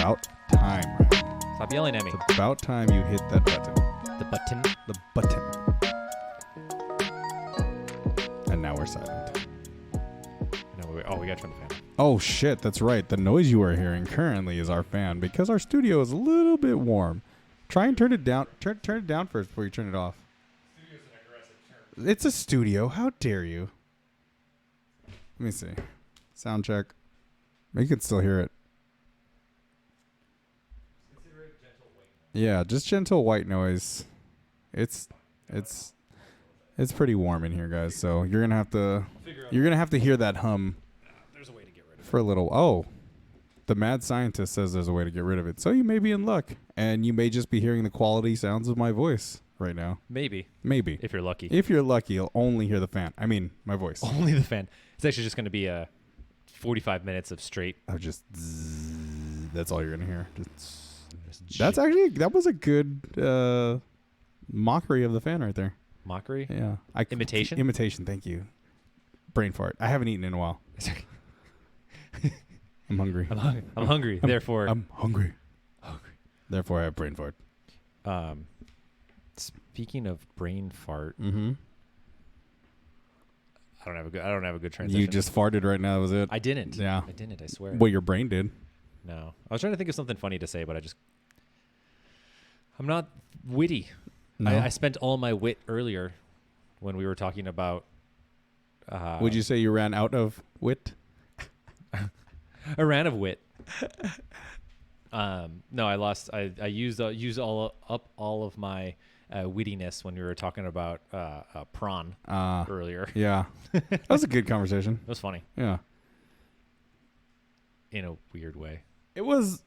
about time, Ryan. Stop yelling at me. It's about time you hit that button. The button. The button. And now we're silent. No, we got to turn the fan. Oh shit, that's right. The noise you are hearing currently is our fan because our studio is a little bit warm. Try and turn it down. Turn it down first before you turn it off. Studio's an aggressive term. It's a studio. How dare you? Let me see. Sound check. You can still hear it. Consider it gentle white noise. Yeah, just gentle white noise. It's pretty warm in here, guys. So you're gonna have to hear that hum. There's a way to get rid of it. For a little. Oh, the mad scientist says there's a way to get rid of it. So you may be in luck, and you may just be hearing the quality sounds of my voice right now. Maybe. If If you're lucky. If you're lucky, you'll only hear the fan. I mean, my voice. Only the fan. It's actually just going to be 45 minutes of straight. Of just. That's all you're gonna hear. That was a good mockery of the fan right there. Mockery? Yeah. Imitation? Imitation. Thank you. Brain fart. I haven't eaten in a while. I'm hungry. I'm hungry. Therefore, I'm hungry. Therefore, I have brain fart. speaking of brain fart, Mm-hmm. I don't have a good transition. You just farted right now. That was it. I didn't. Yeah. I didn't. I swear. Well, your brain did. No, I was trying to think of something funny to say, but I'm not witty. No. I spent all my wit earlier when we were talking about. Would you say you ran out of wit? I ran of wit. No, I lost. I used all of my wittiness when we were talking about prawn earlier. Yeah, that was a good conversation. It was funny Yeah, in a weird way. it was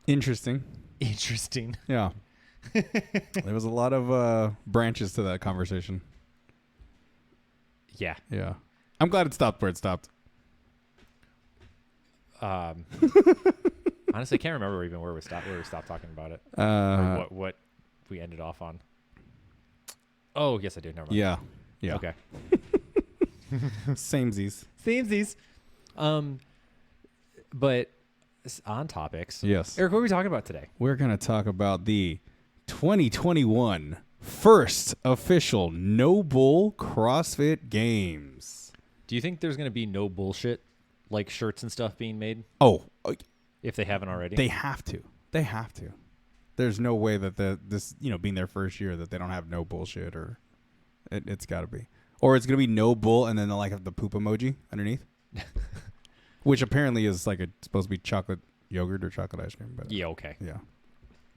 interesting. Interesting. Yeah, there was a lot of branches to that conversation. Yeah. Yeah, I'm glad it stopped where it stopped. Honestly, I can't remember even where we stopped talking about it. Or what we ended off on. Oh, yes, I do. Never mind. Yeah. Yeah. Okay. Samesies. But on topics. Yes. Eric, what are we talking about today? We're going to talk about the 2021 first official No Bull CrossFit Games. Do you think there's going to be no bullshit, like shirts and stuff being made? Oh, If they haven't already? they have to. They have to. There's no way that this being their first year that they don't have no bullshit, or it's got to be. Or it's going to be no bull and then they'll have the poop emoji underneath. Which apparently is supposed to be chocolate yogurt or chocolate ice cream. But Yeah, okay. yeah.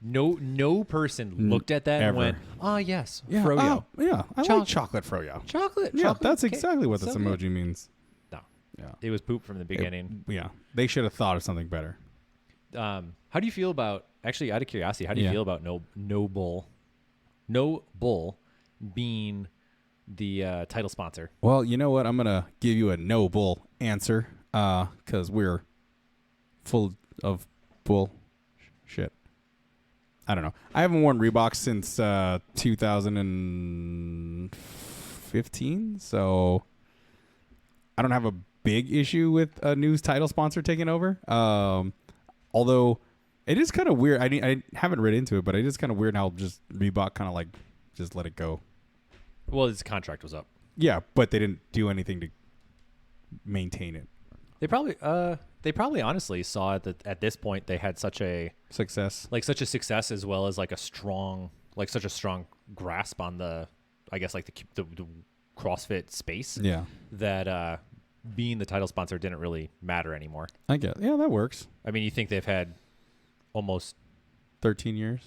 No person looked at that ever. and went, yes, Yeah. froyo. Oh, yeah. I like chocolate froyo. Chocolate. Yeah, chocolate, that's okay. exactly what this So emoji good. means. No. Yeah. It was poop from the beginning. Yeah. They should have thought of something better. How do you feel about, actually, out of curiosity, how do you feel about no bull being the title sponsor? Well, you know what? I'm going to give you a no bull answer because we're full of bull shit. I don't know. I haven't worn Reeboks since 2015, so I don't have a big issue with a new title sponsor taking over. Although it is kind of weird. I haven't read into it, but it is kind of weird how just Reebok kind of just let it go. Well, his contract was up. Yeah, but they didn't do anything to maintain it. They probably honestly saw that at this point they had such a Success. success as well as such a strong grasp on the CrossFit space. Yeah. That being the title sponsor didn't really matter anymore. I guess. Yeah, that works. I mean, you think they've had almost 13 years.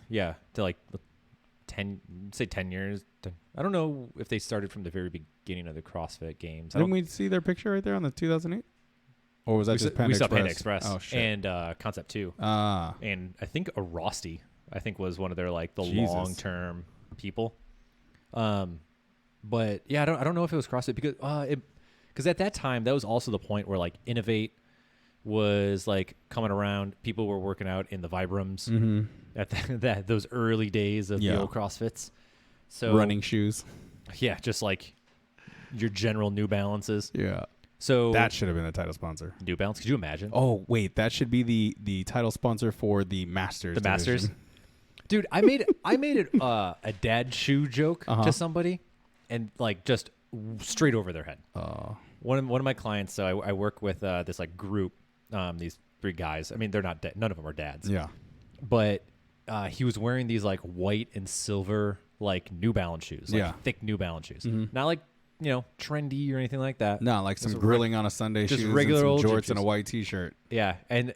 yeah to 10 years. I don't know if they started from the very beginning of the CrossFit Games. Didn't we see their picture right there on the 2008? Or was that just Panda we Express? saw Panda Express. Oh, shit. And Concept 2. And I think Rosti, was one of their Jesus. long-term people. But yeah, I don't know if it was CrossFit because at that time that was also the point where Innovate was coming around. People were working out in the Vibrams at those early days of the old CrossFits. So running shoes. Yeah, just your general New Balances. Yeah. So That should have been the title sponsor. New Balance. Could you imagine? Oh wait, that should be the title sponsor for the Masters. The Masters. division. Dude, I made it a dad shoe joke to somebody, and like just straight over their head. One of my clients. So I work with this like group. These 3 guys. I mean, they're not none of them are dads. Yeah. But he was wearing these like white and silver like New Balance shoes, like thick New Balance shoes, not like trendy or anything like that. No, like some grilling on a Sunday just shoes, regular and old some gym jorts and a shoes. white T-shirt. Yeah, and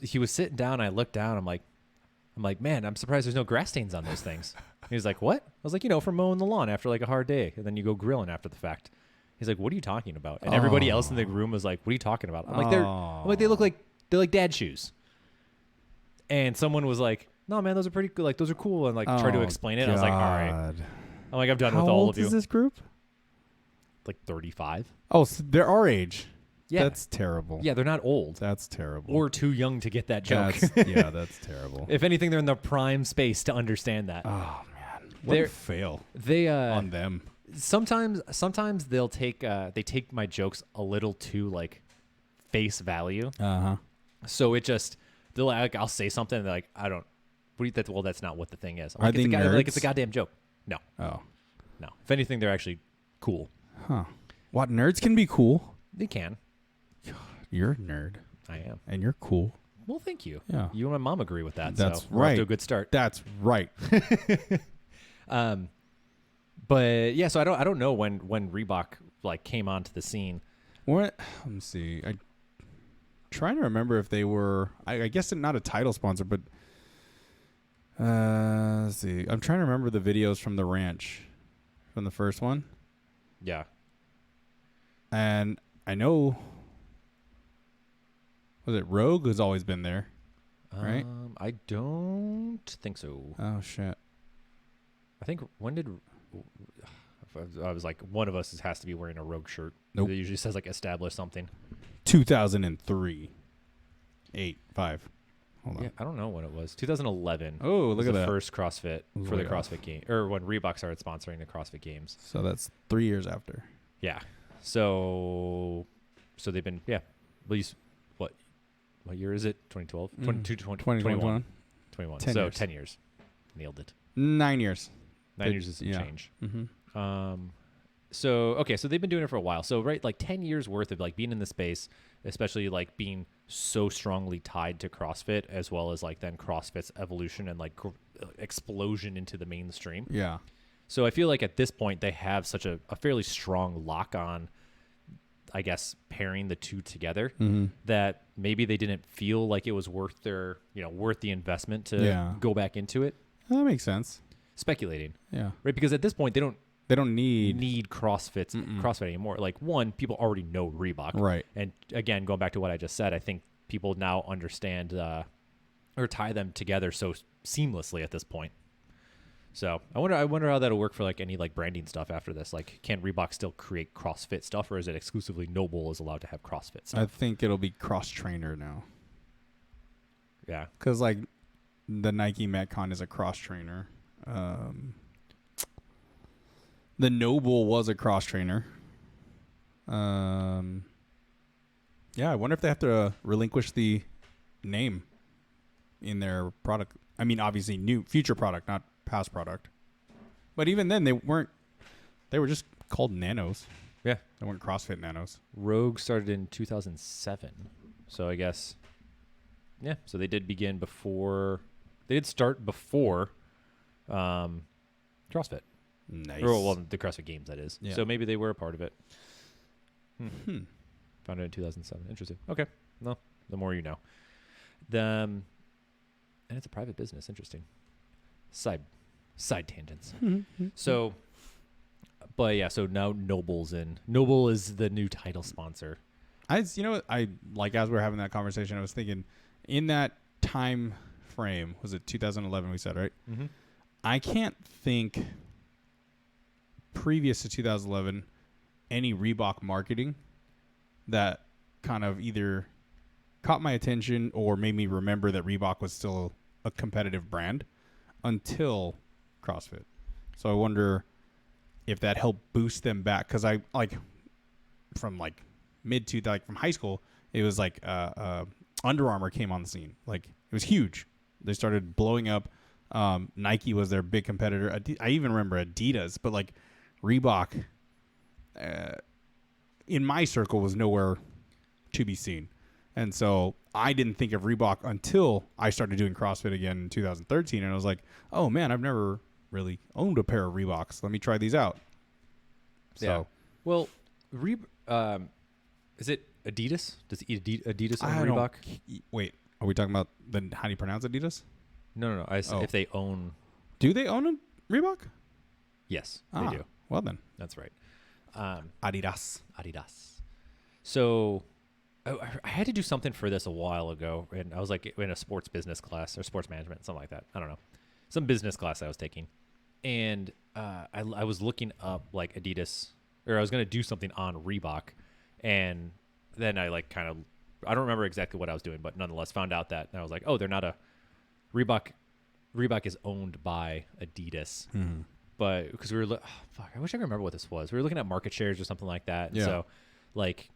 he was sitting down. I looked down. I'm like, man, I'm surprised there's no grass stains on those things. He was like, what? I was like, from mowing the lawn after like a hard day, and then you go grilling after the fact. He's like, what are you talking about? And everybody else in the room was like, what are you talking about? I'm like, they look like they're like dad shoes. And someone was like, no, man, those are pretty good. Like, those are cool. And like, tried to explain it. I was like, all right. I'm like, I'm done with all of you. How old is this group? Like 35. Oh, so they're our age. Yeah. That's terrible. Yeah, they're not old. That's terrible. Or too young to get that joke. That's terrible. If anything, they're in the prime space to understand that. Oh, man. What a fail on them. Sometimes they'll take my jokes a little too like face value. So it just they'll like I'll say something and they're like, I don't. Well, that's not what the thing is. Are they nerds? Like it's a goddamn joke. No. Oh. No. If anything, they're actually cool. Huh. What, nerds can be cool? They can. You're a nerd. I am. And you're cool. Well, thank you. Yeah. You and my mom agree with that. That's so right. We're off to a good start. That's right. But yeah, so I don't know when Reebok like came onto the scene. What? Let me see. I'm trying to remember if they were. I guess not a title sponsor, but let's see. I'm trying to remember the videos from the ranch, from the first one. Yeah. And I know. Was it Rogue has always been there, right? I don't think so. Oh shit. I think when did I was like one of us has to be wearing a Rogue shirt. Nope. It usually says like established something. 2003. 5. Hold on. Yeah, I don't know when it was. 2011. Oh, look was at the that. first CrossFit for the Way CrossFit game, or when Reebok started sponsoring the CrossFit Games. So that's 3 years after. Yeah. So they've been at least what year is it? 2012, 22, 21. 21. 10 so years. 10 years. Nailed it. 9 years. 9 years is some yeah. change. Mm-hmm. So they've been doing it for a while. So right, like 10 years worth of like being in the space, especially like being so strongly tied to CrossFit, as well as like then CrossFit's evolution and like explosion into the mainstream. Yeah. So I feel like at this point they have such a fairly strong lock on, I guess, pairing the two together, that maybe they didn't feel like it was worth the investment to go back into it. That makes sense. Speculating. Yeah. Right. Because at this point they don't need CrossFit anymore. Like, one, people already know Reebok. Right. And again, going back to what I just said, I think people now understand or tie them together so seamlessly at this point. So I wonder how that'll work for like any like branding stuff after this. Like, can Reebok still create CrossFit stuff, or is it exclusively Noble is allowed to have CrossFit stuff? I think it'll be cross trainer now. Yeah. Because like the Nike Metcon is a cross trainer. The Noble was a cross trainer. Yeah, I wonder if they have to relinquish the name in their product. I mean, obviously future product, not past product. But even then, they were just called Nanos. Yeah. They weren't CrossFit Nanos. Rogue started in 2007. So I guess, yeah. So they did start before CrossFit. Nice. Or, well, the CrossFit Games, that is. Yeah. So maybe they were a part of it. Founded in 2007. Interesting. Okay. No, the more you know. And it's a private business. Interesting. Side tangents. So, but yeah, so now Noble's in. Noble is the new title sponsor. As we're having that conversation, I was thinking in that time frame, was it 2011 we said, right? Mm-hmm. I can't think previous to 2011 any Reebok marketing that kind of either caught my attention or made me remember that Reebok was still a competitive brand until CrossFit. So I wonder if that helped boost them back, because I from like mid to like from high school, it was like Under Armour came on the scene. Like it was huge. They started blowing up. Nike was their big competitor. I even remember Adidas, but like Reebok, in my circle, was nowhere to be seen. And so I didn't think of Reebok until I started doing CrossFit again in 2013. And I was like, oh man, I've never really owned a pair of Reeboks. Let me try these out. So, yeah. Well, is it Adidas? Does Adidas own Reebok? Wait, are we talking about how do you pronounce Adidas? No. If they own. Do they own a Reebok? Yes, they do. Well then. That's right. Adidas. So I had to do something for this a while ago, and I was like in a sports business class or sports management, something like that. I don't know. Some business class I was taking. And I was looking up like Adidas, or I was going to do something on Reebok. And then I like kind of, I don't remember exactly what I was doing, but nonetheless found out that, and I was like, oh, they're not a Reebok. Reebok is owned by Adidas. Mm-hmm. But because we were, fuck, I wish I could remember what this was. We were looking at market shares or something like that. And yeah. so like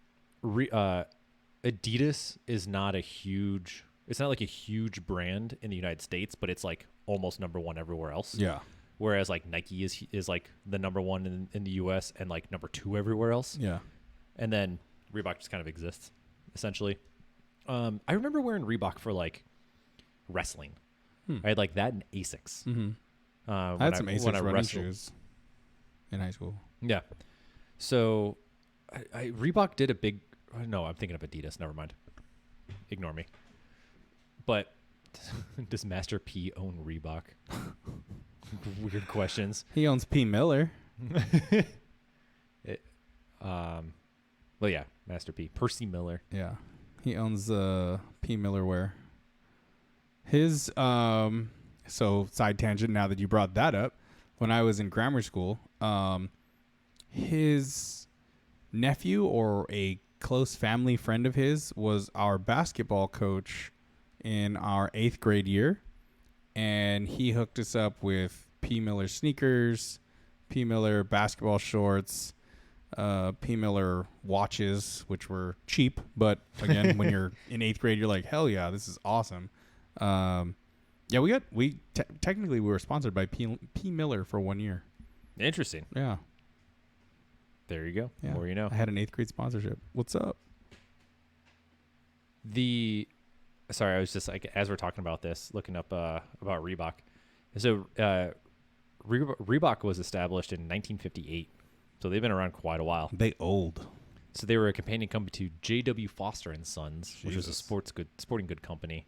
Adidas is not a huge, it's not like a huge brand in the United States, but it's like almost number one everywhere else. Yeah. Whereas like Nike is like the number one in the US and like number two everywhere else. Yeah. And then Reebok just kind of exists essentially. I remember wearing Reebok for like wrestling. I had like that and Asics. Mm-hmm. I had some Asics running shoes in high school. Yeah. So Reebok did a big, no, I'm thinking of Adidas. Never mind. Ignore me. But does Master P own Reebok? Weird questions. He owns P. Miller. Well, yeah, Master P. Percy Miller. Yeah. He owns P. Miller wear. His, so side tangent now that you brought that up, when I was in grammar school, his nephew or a close family friend of his was our basketball coach in our 8th grade year. And he hooked us up with P. Miller sneakers, P. Miller basketball shorts, P. Miller watches, which were cheap. But again, when you're in 8th grade, you're like, hell yeah, this is awesome. Yeah, technically we were sponsored by P. Miller for 1 year. Interesting. Yeah. There you go. Yeah. More you know. I had an 8th grade sponsorship. What's up? Sorry, I was just like, as we're talking about this, looking up about Reebok. So Reebok was established in 1958. So they've been around quite a while. They old. So they were a companion company to J.W. Foster and Sons, Jesus. which was a sporting good company.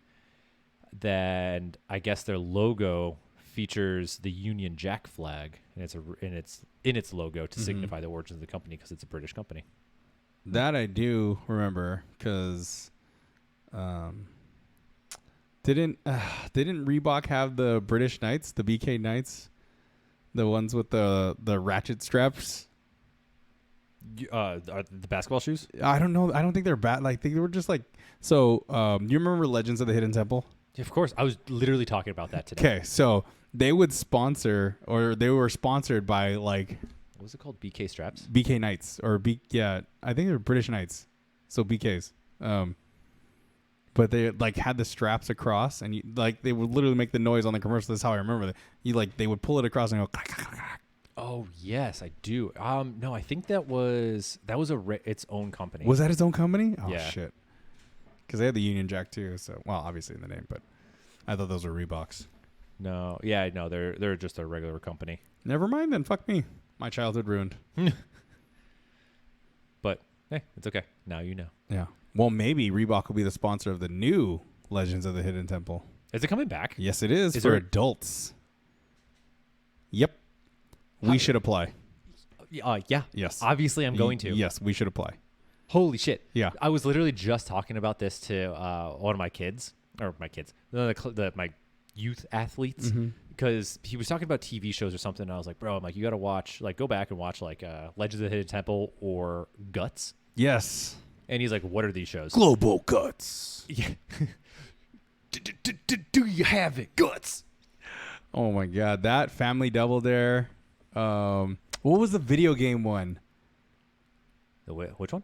Then I guess their logo features the Union Jack flag, and it's in its logo to signify the origins of the company because it's a British company. That I do remember because didn't Reebok have the British Knights, the BK Knights, the ones with the ratchet straps? The basketball shoes? I don't know. I don't think they're bad. Like they were just like so. You remember Legends of the Hidden Temple? Of course. I was literally talking about that today. Okay, so they would sponsor, or they were sponsored by like, what was it called? BK straps? BK Knights yeah, I think they were British Knights, so BKs. But they like had the straps across, and they would literally make the noise on the commercial. That's how I remember that. They would pull it across and go. Oh yes, I do. No, I think that was its own company. Was that its own company? Oh yeah. Shit. Because they had the Union Jack too. So obviously in the name, but I thought those were Reeboks. No, yeah, no, they're just a regular company. Never mind then. Fuck me. My childhood ruined. But hey, it's okay. Now you know. Yeah. Well, maybe Reebok will be the sponsor of the new Legends of the Hidden Temple. Is it coming back? Yes, it is for adults. Yep. We should apply. Yeah. Yes. Obviously, I'm going to. Yes, we should apply. Holy shit. Yeah. I was literally just talking about this to one of my kids, my youth athletes, because he was talking about TV shows or something. And I was like, bro, you got to watch, go back and watch Legends of the Hidden Temple or Guts. Yes. And he's like, what are these shows? Global Guts. Yeah. Do you have it? Guts. Oh my God. That Family Double Dare. What was the video game one? Which one?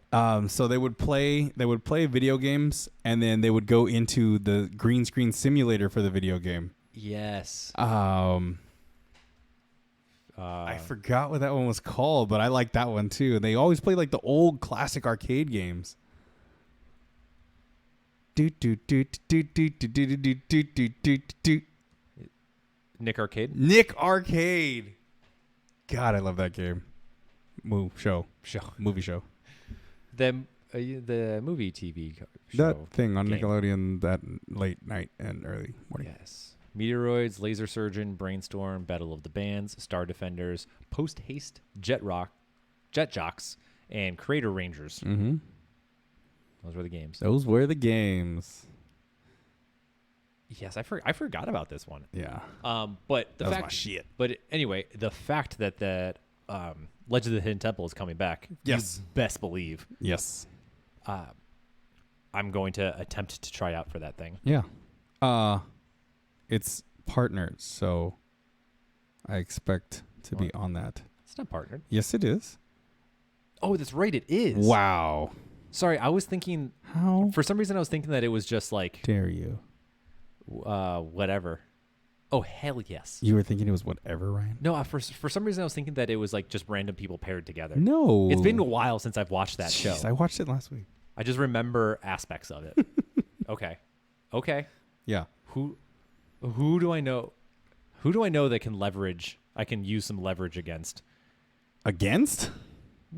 So they would play video games, and then they would go into the green screen simulator for the video game. Yes. I forgot what that one was called, but I like that one too. And they always play like the old classic arcade games. Nick Arcade. Nick Arcade. God, I love that game. Movie show. The movie TV show. That thing on game. Nickelodeon that late night and early morning. Yes. Meteoroids, Laser Surgeon, Brainstorm, Battle of the Bands, Star Defenders, Post Haste, Jet Jocks, and Crater Rangers. Mm-hmm. Those were the games. Those were the games. Yes, I forgot about this one. Yeah. But the that was fact, my shit. But anyway, the fact that Legend of the Hidden Temple is coming back. Yes. You best believe. Yes. I'm going to attempt to try out for that thing. Yeah. It's partnered, so I expect to be on that. It's not partnered. Yes, it is. Oh, that's right. It is. Wow. Sorry, I was thinking. How For some reason, I was thinking that it was just like dare you? whatever. Oh, hell yes. You were thinking it was whatever, Ryan? No, for some reason, I was thinking that it was like just random people paired together. No. It's been a while since I've watched that Jeez, show. I watched it last week. I just remember aspects of it. Okay. Yeah. Who do I know? Who do I know that can leverage? I can use some leverage against. Against?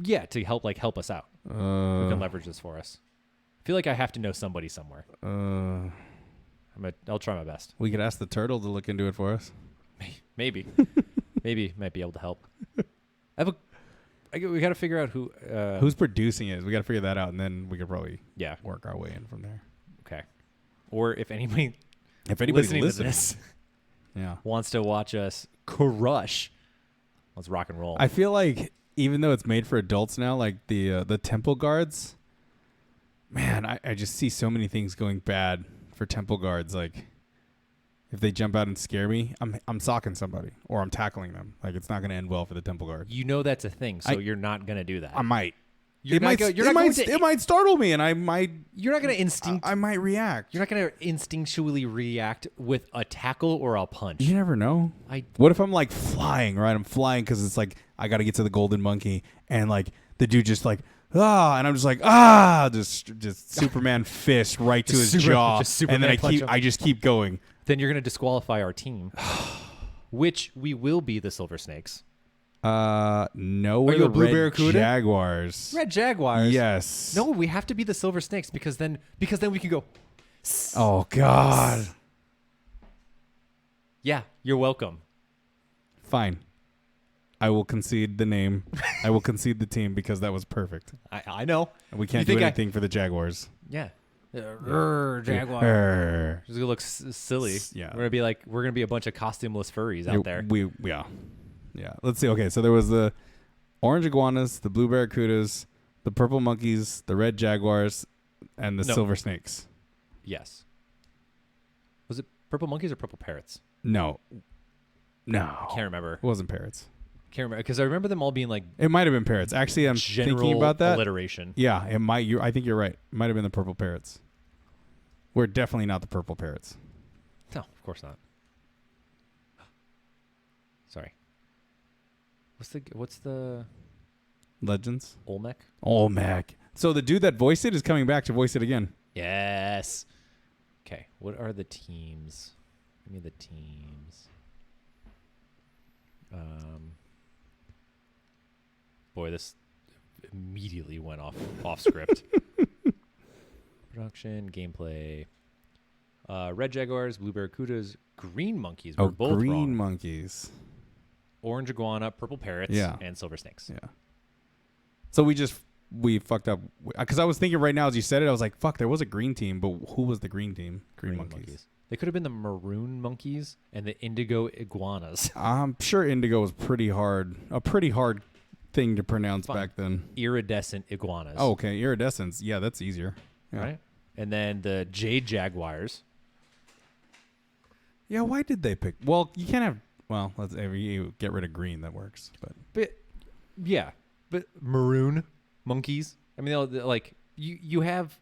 Yeah, to help us out. Who can leverage this for us? I feel like I have to know somebody somewhere. I'll try my best. We could ask the turtle to look into it for us. Maybe might be able to help. We got to figure out who's producing it. We got to figure that out, and then we could probably work our way in from there. Okay. Or if anybody's listening to this wants to watch us crush, let's rock and roll. I feel like even though it's made for adults now, like the temple guards, man, I just see so many things going bad for temple guards. Like if they jump out and scare me, I'm socking somebody or I'm tackling them. Like it's not going to end well for the temple guard. You know that's a thing, so you're not going to do that. I might. It might startle me, and I might. You're not going to I might react. You're not going to instinctually react with a tackle or a punch. You never know. What if I'm like flying? Right, I'm flying because it's like I got to get to the golden monkey, and like the dude just like and I'm just like just Superman fist right to his jaw, and then I just keep going. Then you're going to disqualify our team, which we will be the Silver Snakes. No, we're the Red Jaguars. Red Jaguars? Yes. No, we have to be the Silver Snakes because then we can go. Oh, God. Yeah, you're welcome. Fine. I will concede the name. I will concede the team because that was perfect. I know. And we can't do anything for the Jaguars. Yeah. Jaguar. It's gonna look silly. Yeah. We're gonna be a bunch of costumeless furries out there. Yeah. Let's see. Okay, so there was the orange iguanas, the blue barracudas, the purple monkeys, the red jaguars, and the silver snakes. Yes. Was it purple monkeys or purple parrots? No. I can't remember. It wasn't parrots. Can't remember because I remember them all being like. It might have been parrots. Actually, I'm thinking about that. Alliteration. Yeah, it might. I think you're right. It might have been the purple parrots. We're definitely not the purple parrots. No, of course not. Sorry. What's the Legends? Olmec. So the dude that voiced it is coming back to voice it again. Yes. Okay. What are the teams? Give me the teams. Boy, this immediately went off script. Production, gameplay. Red Jaguars, Blue Barracudas, Green Monkeys. We're both green wrong. monkeys. Orange Iguana, Purple Parrots, and Silver Snakes. Yeah. So we fucked up. Because I was thinking right now as you said it, I was like, fuck, there was a green team, but who was the green team? Green monkeys. They could have been the Maroon Monkeys and the Indigo Iguanas. I'm sure Indigo was a pretty hard thing to pronounce back then. Iridescent Iguanas. Oh, okay. Iridescence. Yeah, that's easier. Yeah. Right? And then the Jade Jaguars. Yeah, why did they pick? Well, you can't have... Well, you get rid of green. That works. But Maroon monkeys. I mean, they're like you have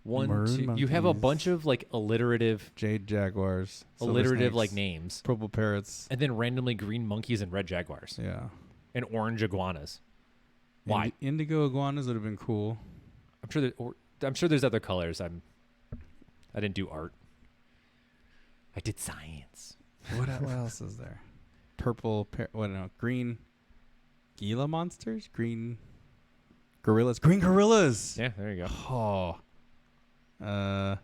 you have a monkeys. bunch of like alliterative Jade jaguars. silver alliterative snakes, like names, Purple parrots. and then randomly green monkeys and red jaguars Yeah. and orange iguanas. Why? Indigo iguanas would have been cool. I'm sure there's other colors. I didn't do art. I did science. What else is there? Purple, green Gila monsters? Green gorillas? Green gorillas! Yeah, there you go. Oh.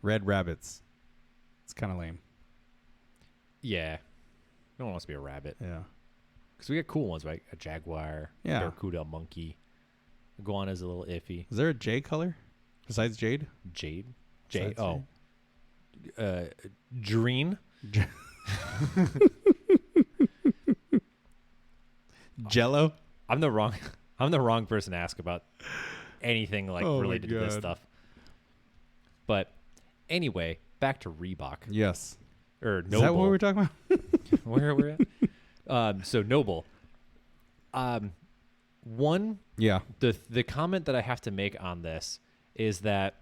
Red rabbits. It's kind of lame. Yeah. No one wants to be a rabbit. Yeah. Because we got cool ones, right? A jaguar, Yeah. barracuda, monkey. Iguana's a little iffy. Is there a J color besides jade? Jade? Besides Dreen? Jello? I'm the wrong person to ask about anything like Oh my related to this God. stuff. But anyway, back to Reebok Yes. or Is Noble. that what we're talking about? Where we're at? So Noble. One, Yeah. the comment that I have to make on this is that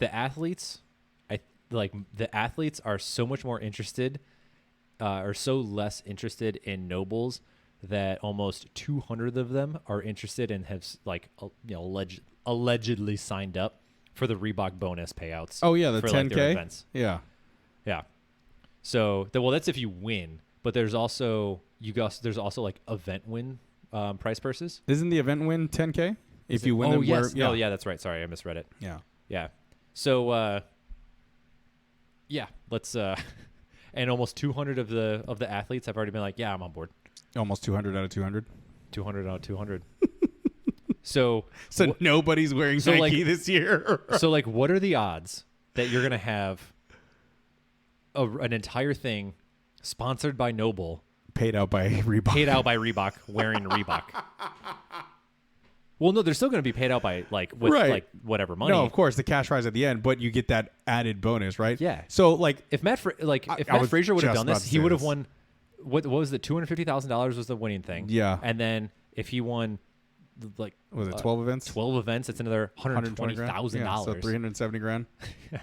the athletes are so much more interested or so less interested in Nobles that almost 200 of them are interested and have allegedly signed up for the Reebok bonus payouts. Oh, yeah, the for 10K? like their events. Yeah. Yeah. So, that's if you win, but there's also like event win price purses. Isn't the event win 10K? If you win oh, them, yes. yeah. Oh, yeah, that's right. Sorry, I misread it. Yeah. Yeah. So, yeah, let's and almost 200 of the athletes have already been like, yeah, I'm on board. Almost 200 out of 200. 200 out of 200. So nobody's wearing so, Nike like- this year. so like, what are the odds that you're gonna have an entire thing sponsored by Noble, Paid out by Reebok. paid out by Reebok, wearing Reebok? Well, no, they're still going to be paid out by with Right. like whatever money. No, of course, the cash prize at the end, but you get that added bonus, right? Yeah. So, like, If Matt I was Frazier would have just done about this, to he say would have this. won. What was it? $250,000 was the winning thing. Yeah. And then if he won, like was it 12 events? 12 events, it's another $120,000. Yeah, so 370 grand.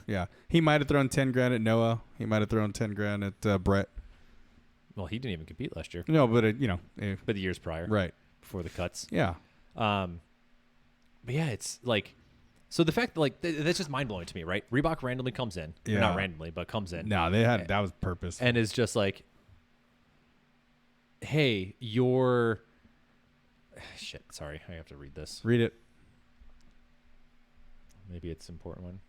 Yeah. He might have thrown 10 grand at Noah. He might have thrown 10 grand at Brett. Well, he didn't even compete last year, No, but, but the years prior, right. before the cuts. Yeah. But yeah, it's like, so the fact that like that's just mind blowing to me, right? Reebok randomly comes in, or not Yeah. randomly, but comes in, No, that was purpose. and is just like, hey, you're shit. Sorry, I have to read this. Read it. Maybe it's an important one.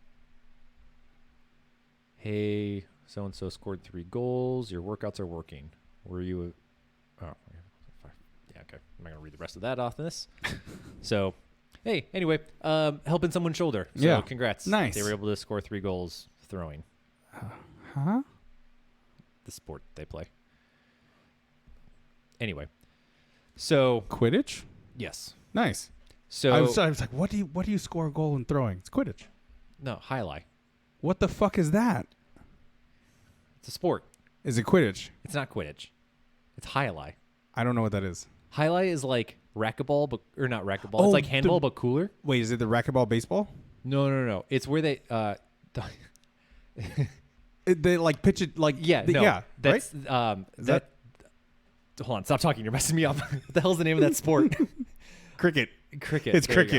Hey, so and so scored 3 goals. Your workouts are working. Were you? Yeah, okay. I'm not gonna read the rest of that off this. So, hey, anyway, helping someone's shoulder. So Yeah. congrats. Nice. They were able to score 3 goals throwing. Huh? The sport they play. Anyway, so Quidditch? yes. Nice. So I was like, what do you score a goal in throwing? It's Quidditch. no, highlight. What the fuck is that? It's a sport. Is it Quidditch? It's not Quidditch. It's highlight. I don't know what that is. Highlight is like racquetball, or not racquetball. Oh, it's like handball, but cooler. Wait, is it the racquetball baseball? No. It's where they. They like pitch it like Yeah, no. yeah, That's right? that. Hold on, stop talking. You're messing me up. What the hell's the name of that sport? Cricket. Cricket. It's There you go.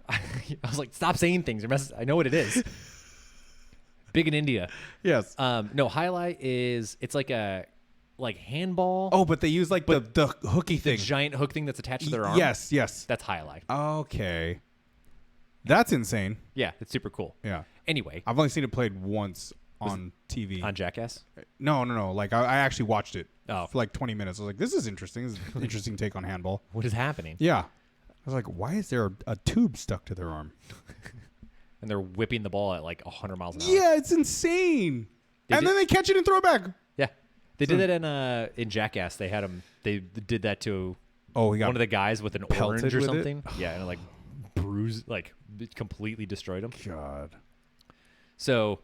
cricket. I was like, stop saying things. You're messing. I know what it is. Big in India. Yes. No, highlight is it's like a handball. Oh, but they use like the hooky the thing. giant hook thing that's attached to their arm. Yes. That's highlight. Okay. That's insane. Yeah, it's super cool. Yeah. Anyway, I've only seen it played once on TV. on Jackass. No. Like I actually watched it Oh. for like 20 minutes. I was like, this is interesting. This is an interesting take on handball. What is happening? Yeah. I was like, why is there a tube stuck to their arm? And they're whipping the ball at like 100 miles an hour. Yeah, it's insane. They And then they catch it and throw it back. Yeah. They did that in Jackass. They had him. They did that to Oh, he got one of the guys with an pelted orange or with it? something. Yeah, and it, like bruised, like it completely destroyed him. God. So,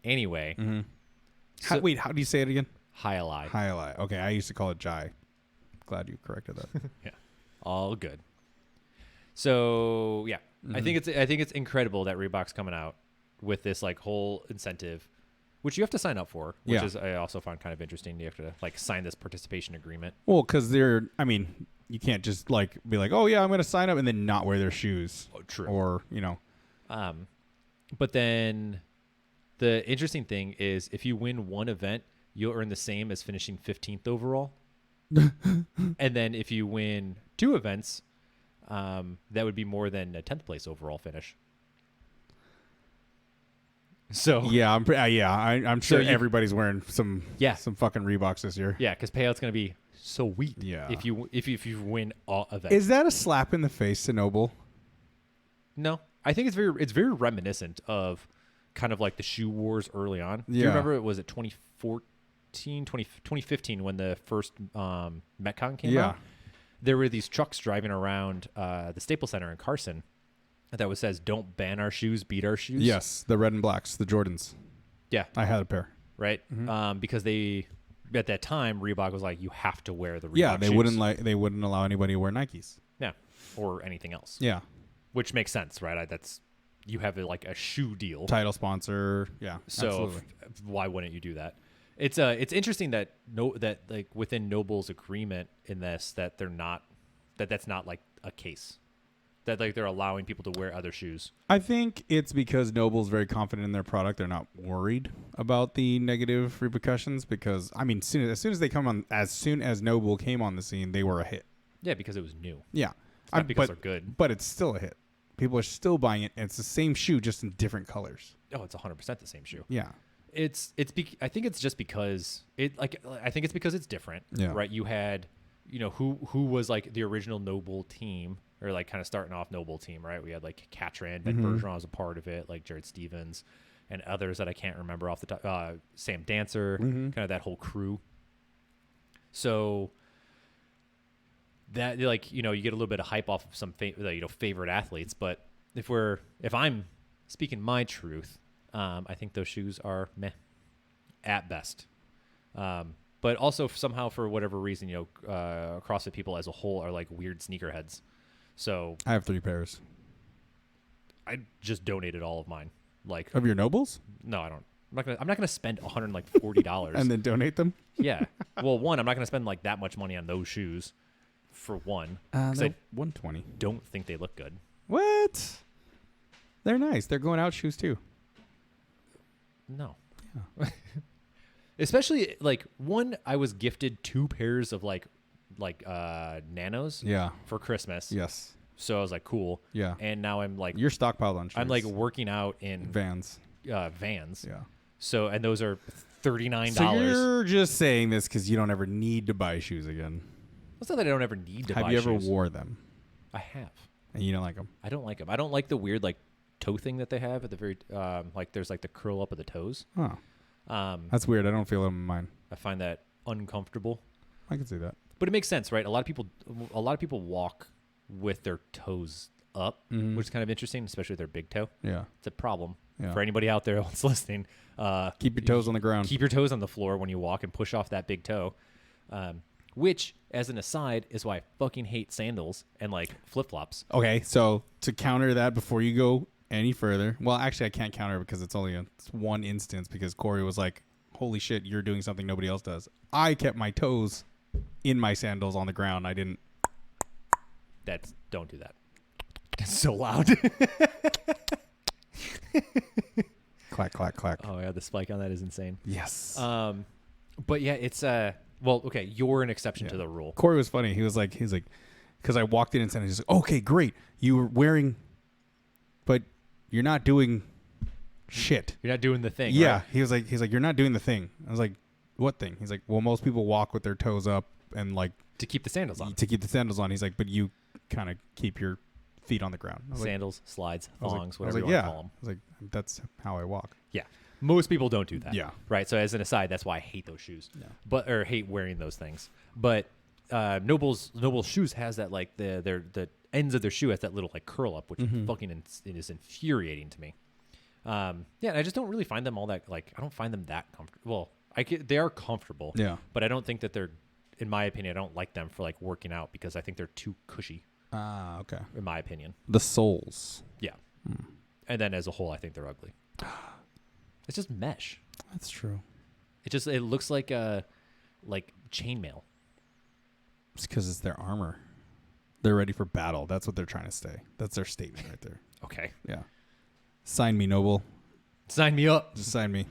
anyway, Mm-hmm. So- Wait, how do you say it again? Highlight. Highlight. Okay, I used to call it Jai. Glad you corrected that. Yeah, all good. So yeah, I think it's incredible that Reebok's coming out with this like whole incentive, which you have to sign up for, which is I also found kind of interesting. You have to like sign this participation agreement. Well, because I mean, you can't just like be like, oh yeah, I'm going to sign up and then not wear their shoes. Oh, true. Or, you know. But then the interesting thing is if you win one event, you'll earn the same as finishing 15th overall. And then if you win 2 events, that would be more than a 10th place overall finish. So yeah, I'm sure everybody's wearing some fucking Reeboks this year. Yeah, because payout's going to be sweet. Yeah. If you win all events. Is that a slap in the face to Noble? No, I think it's very reminiscent of kind of like the shoe wars early on. Yeah. Do you remember? Was it 2015 when the first Metcon came out? There were these trucks driving around the Staples Center in Carson that says, "Don't ban our shoes, beat our shoes." Yes, the red and blacks, the Jordans. Yeah, I had a pair. Right, because at that time Reebok was like, you have to wear the Reebok Yeah, they shoes. wouldn't allow anybody to wear Nikes. Yeah, or anything else. Yeah, which makes sense, right? You have like a shoe deal, title sponsor. Yeah, so why wouldn't you do that? It's interesting that like within Noble's agreement in this that that's not like a case. That like they're allowing people to wear other shoes. I think it's because Noble's very confident in their product. They're not worried about the negative repercussions because I mean, as soon as Noble came on the scene, they were a hit. Yeah, because it was new. Yeah, not because they're good. But it's still a hit. People are still buying it, and it's the same shoe, just in different colors. Oh, it's 100% the same shoe. Yeah, I think it's just because I think it's because it's different. Yeah. Right. You had, who was like the original Noble team. Or like kind of starting off Noble team, right? We had like Catran, Ben Bergeron was a part of it, like Jared Stevens, and others that I can't remember off the top. Sam Dancer, kind of that whole crew. So that like you get a little bit of hype off of some favorite athletes, but if I'm speaking my truth, I think those shoes are meh at best. But also somehow for whatever reason, CrossFit people as a whole are like weird sneakerheads. So I have 3 pairs. I just donated all of mine. Like of your Nobles? No, I don't. I'm not gonna spend $140 and then donate them. Yeah. Well, one, I'm not gonna spend like that much money on those shoes. For one, because I $120. Don't think they look good. What? They're nice. They're going out shoes too. No. Yeah. Especially like one, I was gifted 2 pairs of like nanos for Christmas. Yes. So I was like, cool. Yeah. And now I'm like, you're stockpiled on shoes. I'm like working out in Vans. Vans. Yeah. So, and those are $39. So you're just saying this because you don't ever need to buy shoes again. It's not that I don't ever need to buy shoes. Have you ever wore them? I have. And you don't like them? I don't like them. I don't like the weird like toe thing that they have at the very, like there's like the curl up of the toes. Oh. That's weird. I don't feel them in mine. I find that uncomfortable. I can see that. But it makes sense, right? A lot of people walk with their toes up, which is kind of interesting, especially their big toe. Yeah. It's a problem for anybody out there that's listening. Keep your toes on the ground. Keep your toes on the floor when you walk and push off that big toe. Which, as an aside, is why I fucking hate sandals and like flip-flops. Okay, so to counter that before you go any further, well, actually I can't counter because it's only one instance because Corey was like, holy shit, you're doing something nobody else does. I kept my toes in my sandals on the ground. I didn't. Don't do that. It's so loud. Clack, clack, clack. Oh yeah, the spike on that is insane. Yes. But yeah, it's well, okay, you're an exception to the rule. Corey was funny. He's like, because I walked in and said, he's like, okay, great. You were wearing, but you're not doing shit. You're not doing the thing. Yeah. Right? He's like, you're not doing the thing. I was like, what thing? He's like, well, most people walk with their toes up and like to keep the sandals on. He's like, but you kind of keep your feet on the ground. Sandals, slides, thongs, whatever you want to call them. I was like, that's how I walk. Yeah. Most people don't do that. Yeah. Right. So as an aside, that's why I hate those shoes. Yeah. Or hate wearing those things. But Noble's shoes has that like the ends of their shoe has that little like curl up, which fucking is infuriating to me. Yeah, and I just don't really find them all that like I don't find them that comfortable. Well, They are comfortable. Yeah. But I don't think that they're, in my opinion, I don't like them for like working out because I think they're too cushy. Ah, okay. In my opinion. The soles. Yeah. And then as a whole, I think they're ugly. It's just mesh. That's true. It looks like chainmail. It's because it's their armor. They're ready for battle. That's what they're trying to say. That's their statement right there. Okay. Yeah. Sign me, Noble. Sign me up. Just sign me.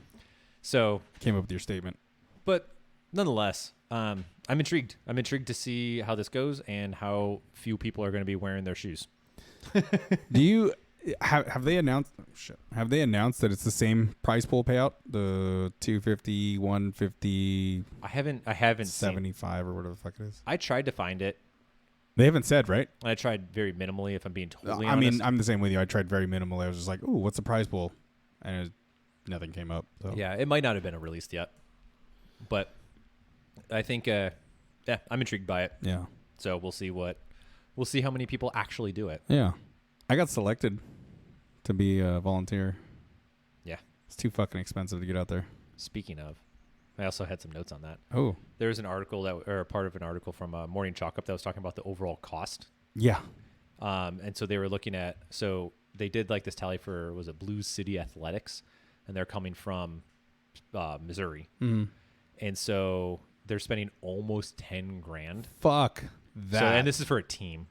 So Came up with your statement. But nonetheless, I'm intrigued. I'm intrigued to see how this goes and how few people are going to be wearing their shoes. Do you have they announced? Oh, shit. Have they announced that it's the same prize pool payout? The 250, 150. I haven't 75 or whatever the fuck it is. I tried to find it. They haven't said, right? I tried very minimally, if I'm being totally I honest. mean, I'm the same with you. I tried very minimally. I was just like, "Ooh, what's the prize pool?" And nothing came up. So. Yeah, it might not have been released yet, but I think, I'm intrigued by it. Yeah. So we'll see how many people actually do it. Yeah. I got selected to be a volunteer. Yeah. It's too fucking expensive to get out there. Speaking of, I also had some notes on that. Oh. There was an article or part of an article from Morning Chalk Up that was talking about the overall cost. Yeah. And so they were looking at, so they did like this tally for, was it Blues City Athletics? And they're coming from Missouri. Mm-hmm. And so they're spending almost 10 grand. Fuck that. So, and this is for a team.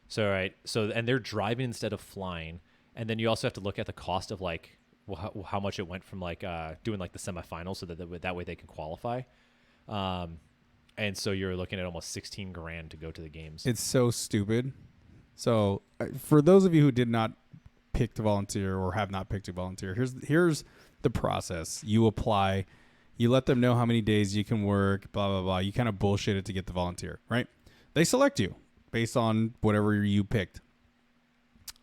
So, right. So, and they're driving instead of flying. And then you also have to look at the cost of like, how much it went from like doing like the semifinals so that way they can qualify. And so you're looking at almost 16 grand to go to the games. It's so stupid. So for those of you who did not pick to volunteer or have not picked to volunteer, here's the process. You apply, you let them know how many days you can work, blah, blah, blah. You kind of bullshit it to get the volunteer, right? They select you based on whatever you picked.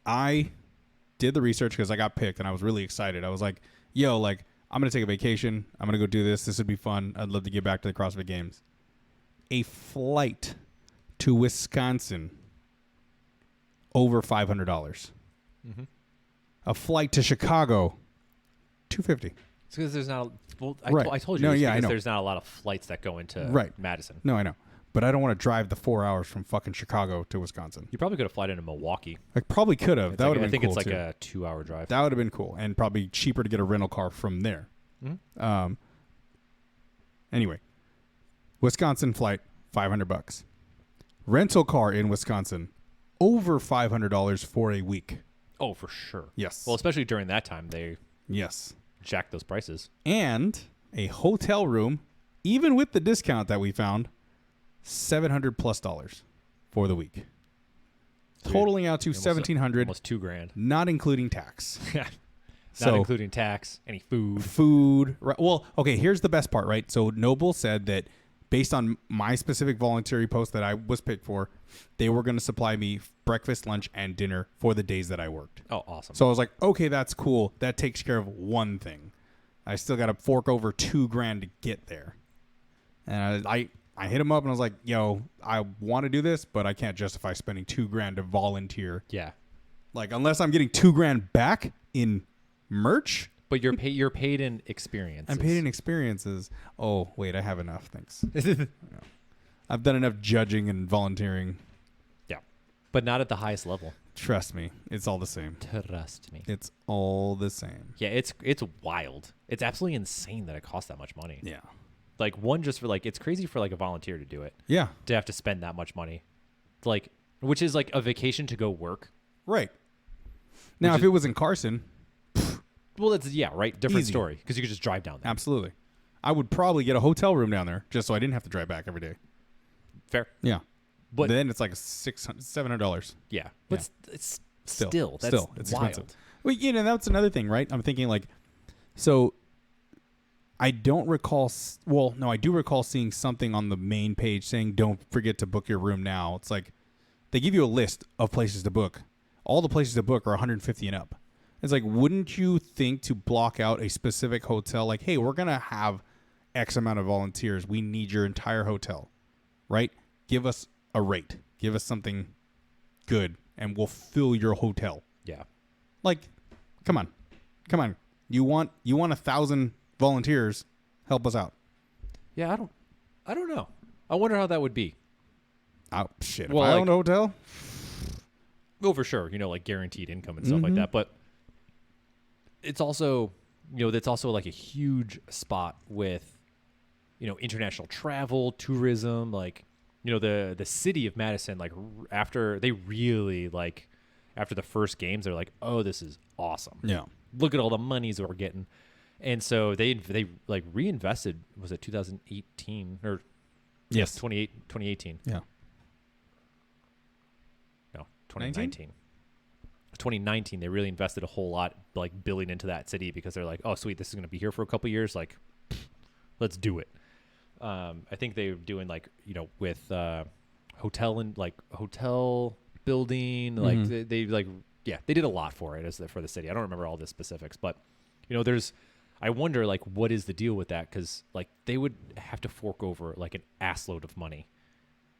I did the research because I got picked and I was really excited. I was like, yo, like, I'm going to take a vacation. I'm going to go do this. This would be fun. I'd love to get back to the CrossFit Games. A flight to Wisconsin, over $500. Mm-hmm. A flight to Chicago, $250. It's because there's not. Right. I told you. No, this yeah, I because know. there's not a lot of flights that go into Madison. No, I know. But I don't want to drive the 4 hours from fucking Chicago to Wisconsin. You probably could have flown into Milwaukee. I probably could have. That would have I been think cool it's like too. a 2-hour drive. That would have been cool and probably cheaper to get a rental car from there. Mm-hmm. Anyway, Wisconsin flight, $500. Rental car in Wisconsin, over $500 for a week. Oh, for sure. Yes. Well, especially during that time, they jacked those prices. And a hotel room, even with the discount that we found, $700+ for the week. Dude, totaling out to $1,700, almost $2,000, not including tax. Not including tax, any food. Right. Well, okay, here's the best part, right? So Noble said that based on my specific voluntary post that I was picked for, they were going to supply me breakfast, lunch, and dinner for the days that I worked. Oh, awesome. So I was like, okay, that's cool. That takes care of one thing. I still got to fork over $2,000 to get there. And I hit him up and I was like, yo, I want to do this, but I can't justify spending $2,000 to volunteer. Yeah. Like, unless I'm getting $2,000 back in merch. But you're paid in experiences. I'm paid in experiences. Oh, wait, I have enough. Thanks. I've done enough judging and volunteering. Yeah. But not at the highest level. Trust me. It's all the same. Trust me. It's all the same. Yeah, it's wild. It's absolutely insane that it costs that much money. Yeah. Like, one, just for, like, it's crazy for, like, a volunteer to do it. Yeah. To have to spend that much money. Like, which is, like, a vacation to go work. Right. Now, if it was in Carson... Well, that's, yeah, right? Different Easy. story. Because you could just drive down there. Absolutely. I would probably get a hotel room down there just so I didn't have to drive back every day. Fair. Yeah. But then it's like $700. Yeah. But it's still that's it's wild. expensive. Well, you know, that's another thing, right? I'm thinking like, so I don't recall. Well, no, I do recall seeing something on the main page saying, don't forget to book your room now. It's like they give you a list of places to book. All the places to book are 150 and up. It's like, wouldn't you think to block out a specific hotel? Like, hey, we're going to have X amount of volunteers. We need your entire hotel, right? Give us a rate. Give us something good, and we'll fill your hotel. Yeah. Like, come on. You want 1,000 volunteers? Help us out. Yeah, I don't know. I wonder how that would be. Oh shit! Well, if I like- owned a hotel, Well, for sure, like guaranteed income and stuff like that. But it's also, that's also like a huge spot with, international travel, tourism. Like, the city of Madison, like after they really like, after the first games, they're like, oh, this is awesome. yeah, Look at all the monies we're getting. And so they like reinvested, was it 2018 or yes, 2018? yeah. No, 2019. 2019, they really invested a whole lot, like billing into that city because they're like, oh, sweet, this is going to be here for a couple years. Like, let's do it. I think they were doing like, with hotel and like hotel building, like they like, yeah, they did a lot for it for the city. I don't remember all the specifics, but I wonder like what is the deal with that? Because like they would have to fork over like an assload of money,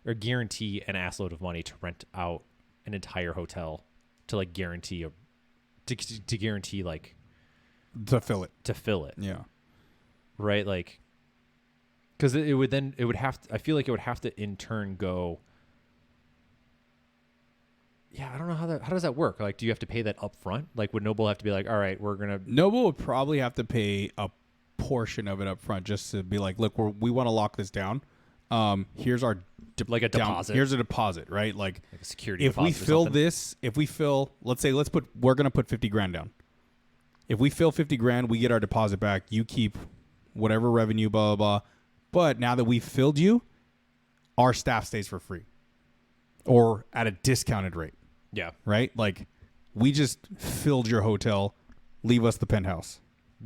or guarantee an assload of money to rent out an entire hotel to like guarantee to guarantee like To fill it. Yeah. Right, like because it would have to, I feel like it would have to in turn go. Yeah, I don't know how does that work? Like, do you have to pay that up front? Like, would Noble have to be like, all right, we're gonna Noble would probably have to pay a portion of it up front just to be like, look, we want to lock this down. Here's our like a deposit. Here's a deposit, right? Like a security if deposit. we fill this, we're gonna put 50 grand down. If we fill 50 grand, we get our deposit back. You keep whatever revenue, blah blah blah. But now that we've filled you, our staff stays for free, or at a discounted rate. Yeah. Right? Like, we just filled your hotel. Leave us the penthouse.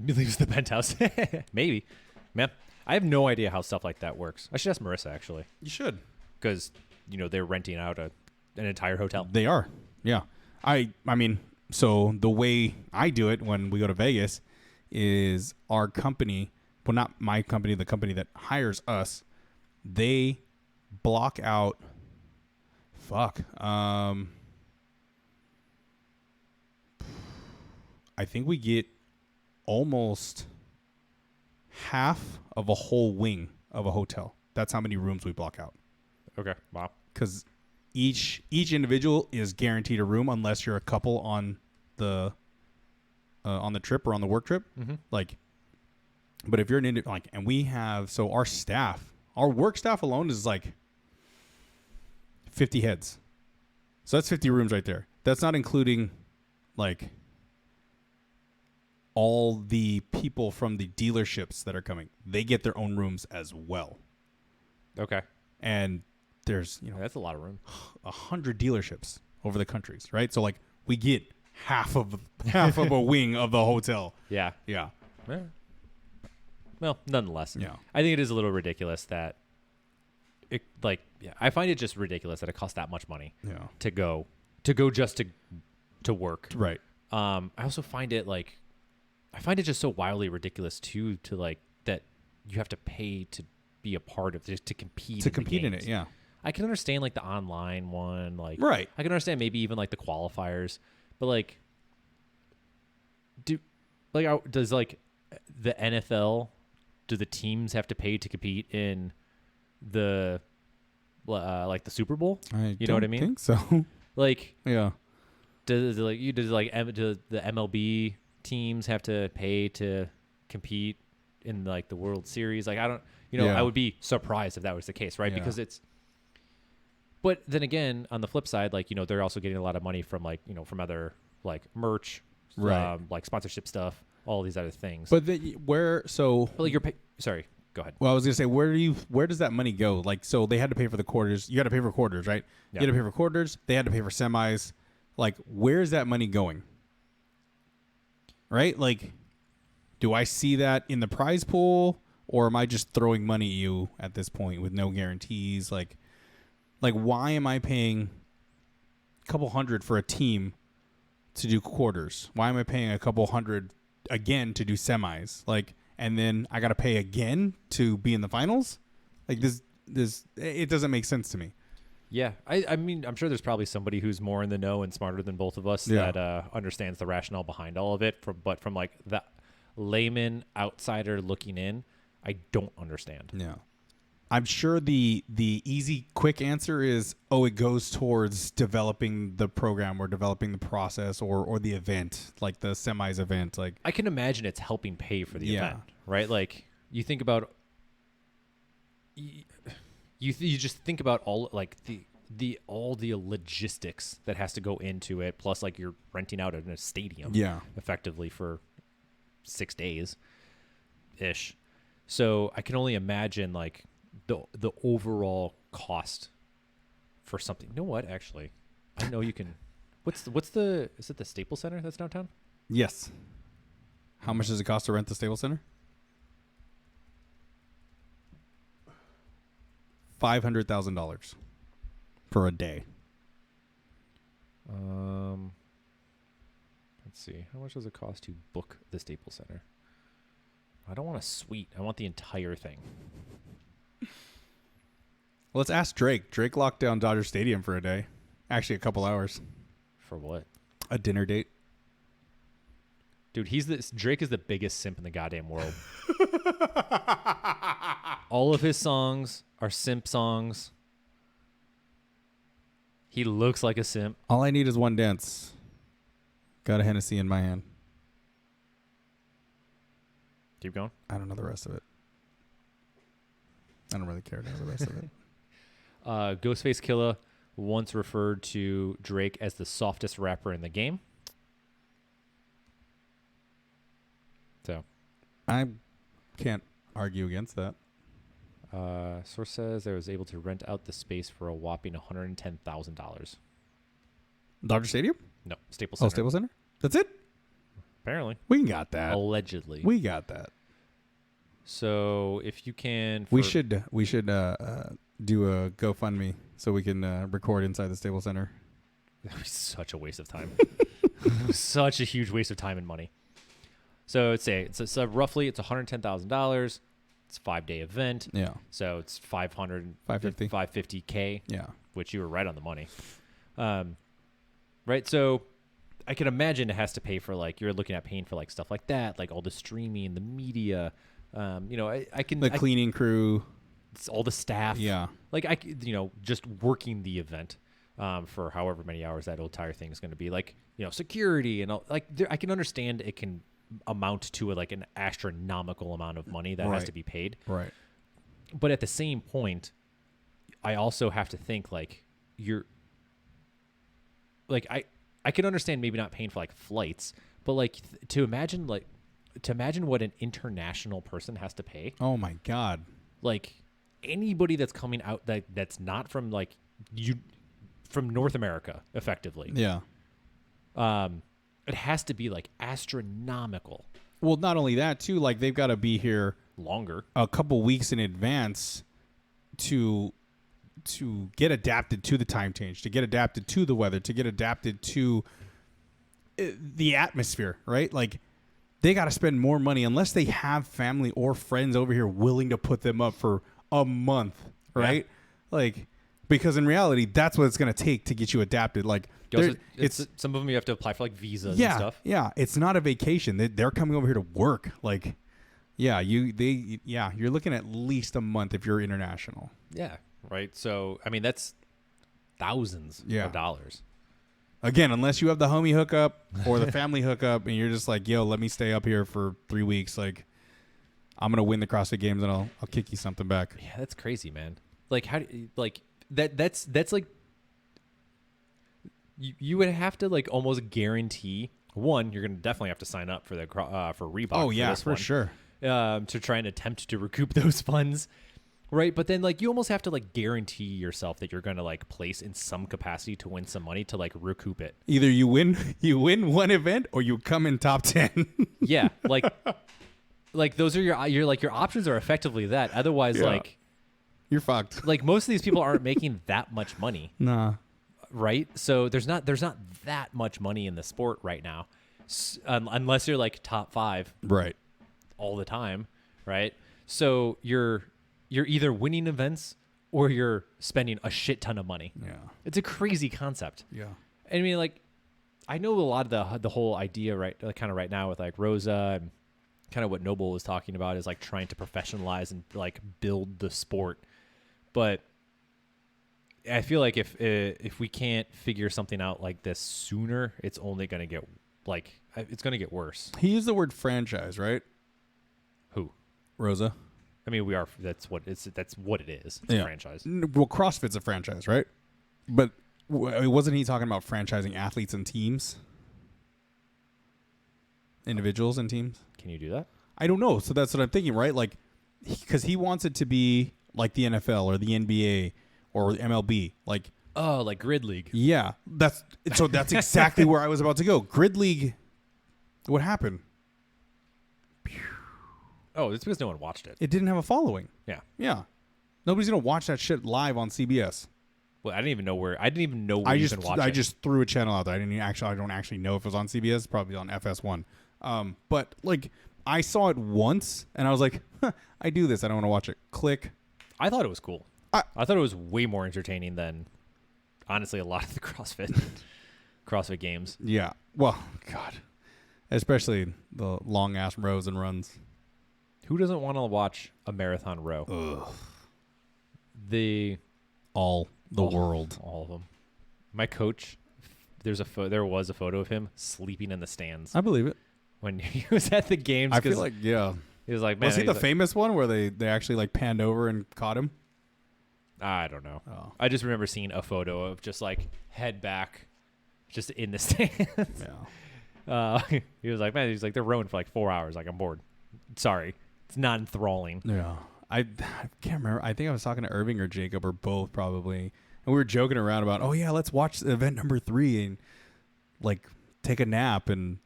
Leaves the penthouse. Maybe. Man, I have no idea how stuff like that works. I should ask Marissa, actually. You should. Because, they're renting out an entire hotel. They are. Yeah. I mean, so the way I do it when we go to Vegas is our company, well, not my company, the company that hires us, they block out, I think we get almost half of a whole wing of a hotel. That's how many rooms we block out. Okay. Wow. Because each individual is guaranteed a room unless you're a couple on the trip or on the work trip. Mm-hmm. Like, but if you're and we have, so our work staff alone is like 50 heads. So that's 50 rooms right there. That's not including like all the people from the dealerships that are coming. They get their own rooms as well. Okay. And there's, that's a lot of room. 100 dealerships over the countries, right? So like we get half of a wing of the hotel. Yeah. Yeah. Well, nonetheless. Yeah. I think it is a little ridiculous that it I find it just ridiculous that it costs that much money to go just to work. Right. I also find it just so wildly ridiculous too, to like that you have to pay to be a part of this, to compete in it. Yeah. I can understand like the online one, like right. I can understand maybe even like the qualifiers, but like does like the NFL, do the teams have to pay to compete in the like the Super Bowl? You know what I mean? I think so. Like, yeah. Do the MLB teams have to pay to compete in like the World Series? Like, I don't, I would be surprised if that was the case, right? Yeah. Because but then again, on the flip side, like, they're also getting a lot of money from like, from other like merch, right, like sponsorship stuff, all these other things. But like sorry, go ahead. Well, I was gonna say, where does that money go? Like, so they had to pay for the quarters. You had to pay for quarters, right? Yeah. You had to pay for quarters. They had to pay for semis. Like, where's that money going? Right? Like, do I see that in the prize pool, or am I just throwing money at you at this point with no guarantees? Like why am I paying a couple hundred for a team to do quarters? Why am I paying a couple hundred again to do semis? Like, and then I got to pay again to be in the finals? Like, this it doesn't make sense to me. Yeah, I mean, I'm sure there's probably somebody who's more in the know and smarter than both of us that understands the rationale behind all of it. But from like the layman outsider looking in, I don't understand. Yeah. I'm sure the easy, quick answer is, it goes towards developing the program or developing the process or the event, like the semis event. Like, I can imagine it's helping pay for the Yeah. event, right? Like you think about, you just think about all like all the logistics that has to go into it. Plus, like you're renting out in a stadium, effectively for 6 days ish. So I can only imagine like the overall cost for something. You know what? Actually, I know you can. What's the? Is it the Staples Center that's downtown? Yes. How much does it cost to rent the Staples Center? $500,000 for a day. Let's see. How much does it cost to book the Staples Center? I don't want a suite. I want the entire thing. Let's ask Drake. Drake locked down Dodger Stadium for a day. Actually, a couple hours. For what? A dinner date. Dude, Drake is the biggest simp in the goddamn world. All of his songs are simp songs. He looks like a simp. All I need is one dance. Got a Hennessy in my hand. Keep going. I don't know the rest of it. I don't really care to know the rest of it. Ghostface Killah once referred to Drake as the softest rapper in the game. So, I can't argue against that. source says I was able to rent out the space for a whopping $110,000. Dodger Stadium? No, Staples Center. Oh, Staples Center? That's it? Apparently. We got that. Allegedly. We got that. So if you can... We should do a GoFundMe so we can record inside the Staples Center. That would be such a waste of time. Such a huge waste of time and money. So it's roughly it's $110,000. It's a 5-day event. Yeah. So it's 550. 550K. Yeah. Which you were right on the money. Right. So I can imagine it has to pay for you're looking at paying for stuff like that, like all the streaming, the media. I can the cleaning crew, it's all the staff. Yeah. Just working the event for however many hours that entire thing is going to be, security and all. I can understand it can amount to an astronomical amount of money that has to be paid. Right. But at the same point, I also have to think I can understand maybe not paying for flights, but to imagine what an international person has to pay. Oh my God. Anybody that's coming out that's not from from North America, effectively. Yeah. It has to be astronomical. Well, not only that too, they've got to be here longer, a couple weeks in advance to get adapted to the time change, to get adapted to the weather, to get adapted to the atmosphere, right? They got to spend more money unless they have family or friends over here willing to put them up for a month, right? Yeah. Because in reality, that's what it's going to take to get you adapted. It's some of them you have to apply for visas and stuff. Yeah, it's not a vacation. They're coming over here to work. You're looking at least a month if you're international. Yeah, right. So that's thousands of dollars. Again, unless you have the homie hookup or the family hookup, and you're just yo, let me stay up here for 3 weeks. I'm gonna win the CrossFit Games, and I'll kick you something back. Yeah, that's crazy, man. How do you, that's you would have to almost guarantee one, you're gonna definitely have to sign up for the for Reebok. Oh yeah, for sure. To try and attempt to recoup those funds. Right, but then you almost have to guarantee yourself that you're going to place in some capacity to win some money to recoup it. Either you win one event or you come in top 10. Yeah, those are your options are effectively that. Otherwise, you're fucked. Most of these people aren't making that much money. Nah. Right? So there's not that much money in the sport right now. Unless you're top 5. Right. All the time, right? So you're either winning events or you're spending a shit ton of money. Yeah. It's a crazy concept. Yeah. I mean, I know a lot of the whole idea right now with Rosa and kind of what Noble was talking about is like trying to professionalize and like build the sport. But I feel like if we can't figure something out like this sooner, it's only going to get it's going to get worse. He used the word franchise, right? Who? Rosa. I mean, that's what it is. It's a franchise. Well, CrossFit's a franchise, right? But wasn't he talking about franchising athletes and teams? Individuals and teams? Can you do that? I don't know. So that's what I'm thinking, right? Like, because he wants it to be like the NFL or the NBA or MLB. Like, oh, like Grid League. Yeah. That's exactly where I was about to go. Grid League. What happened? Oh, it's because no one watched it. It didn't have a following. Yeah. Yeah. Nobody's going to watch that shit live on CBS. Well, I didn't even know where you can watch it. I just threw a channel out there. I don't actually know if it was on CBS. It's probably on FS1. But like I saw it once and I was like, I do this. I don't want to watch it. Click. I thought it was cool. I thought it was way more entertaining than honestly a lot of the CrossFit games. Yeah. Well, God. Especially the long ass rows and runs. Who doesn't want to watch a marathon row? Ugh. All world. All of them. My coach, there was a photo of him sleeping in the stands. I believe it. When he was at the games. I feel like, yeah. He was like, man. Was he the famous one where they actually like panned over and caught him? I don't know. Oh. I just remember seeing a photo of just like head back, just in the stands. Yeah. He was like, man, they're rowing for like 4 hours. Like, I'm bored. Sorry. It's not enthralling. Yeah. I can't remember. I think I was talking to Irving or Jacob or both probably. And we were joking around about, oh, yeah, let's watch event number 3 and like take a nap and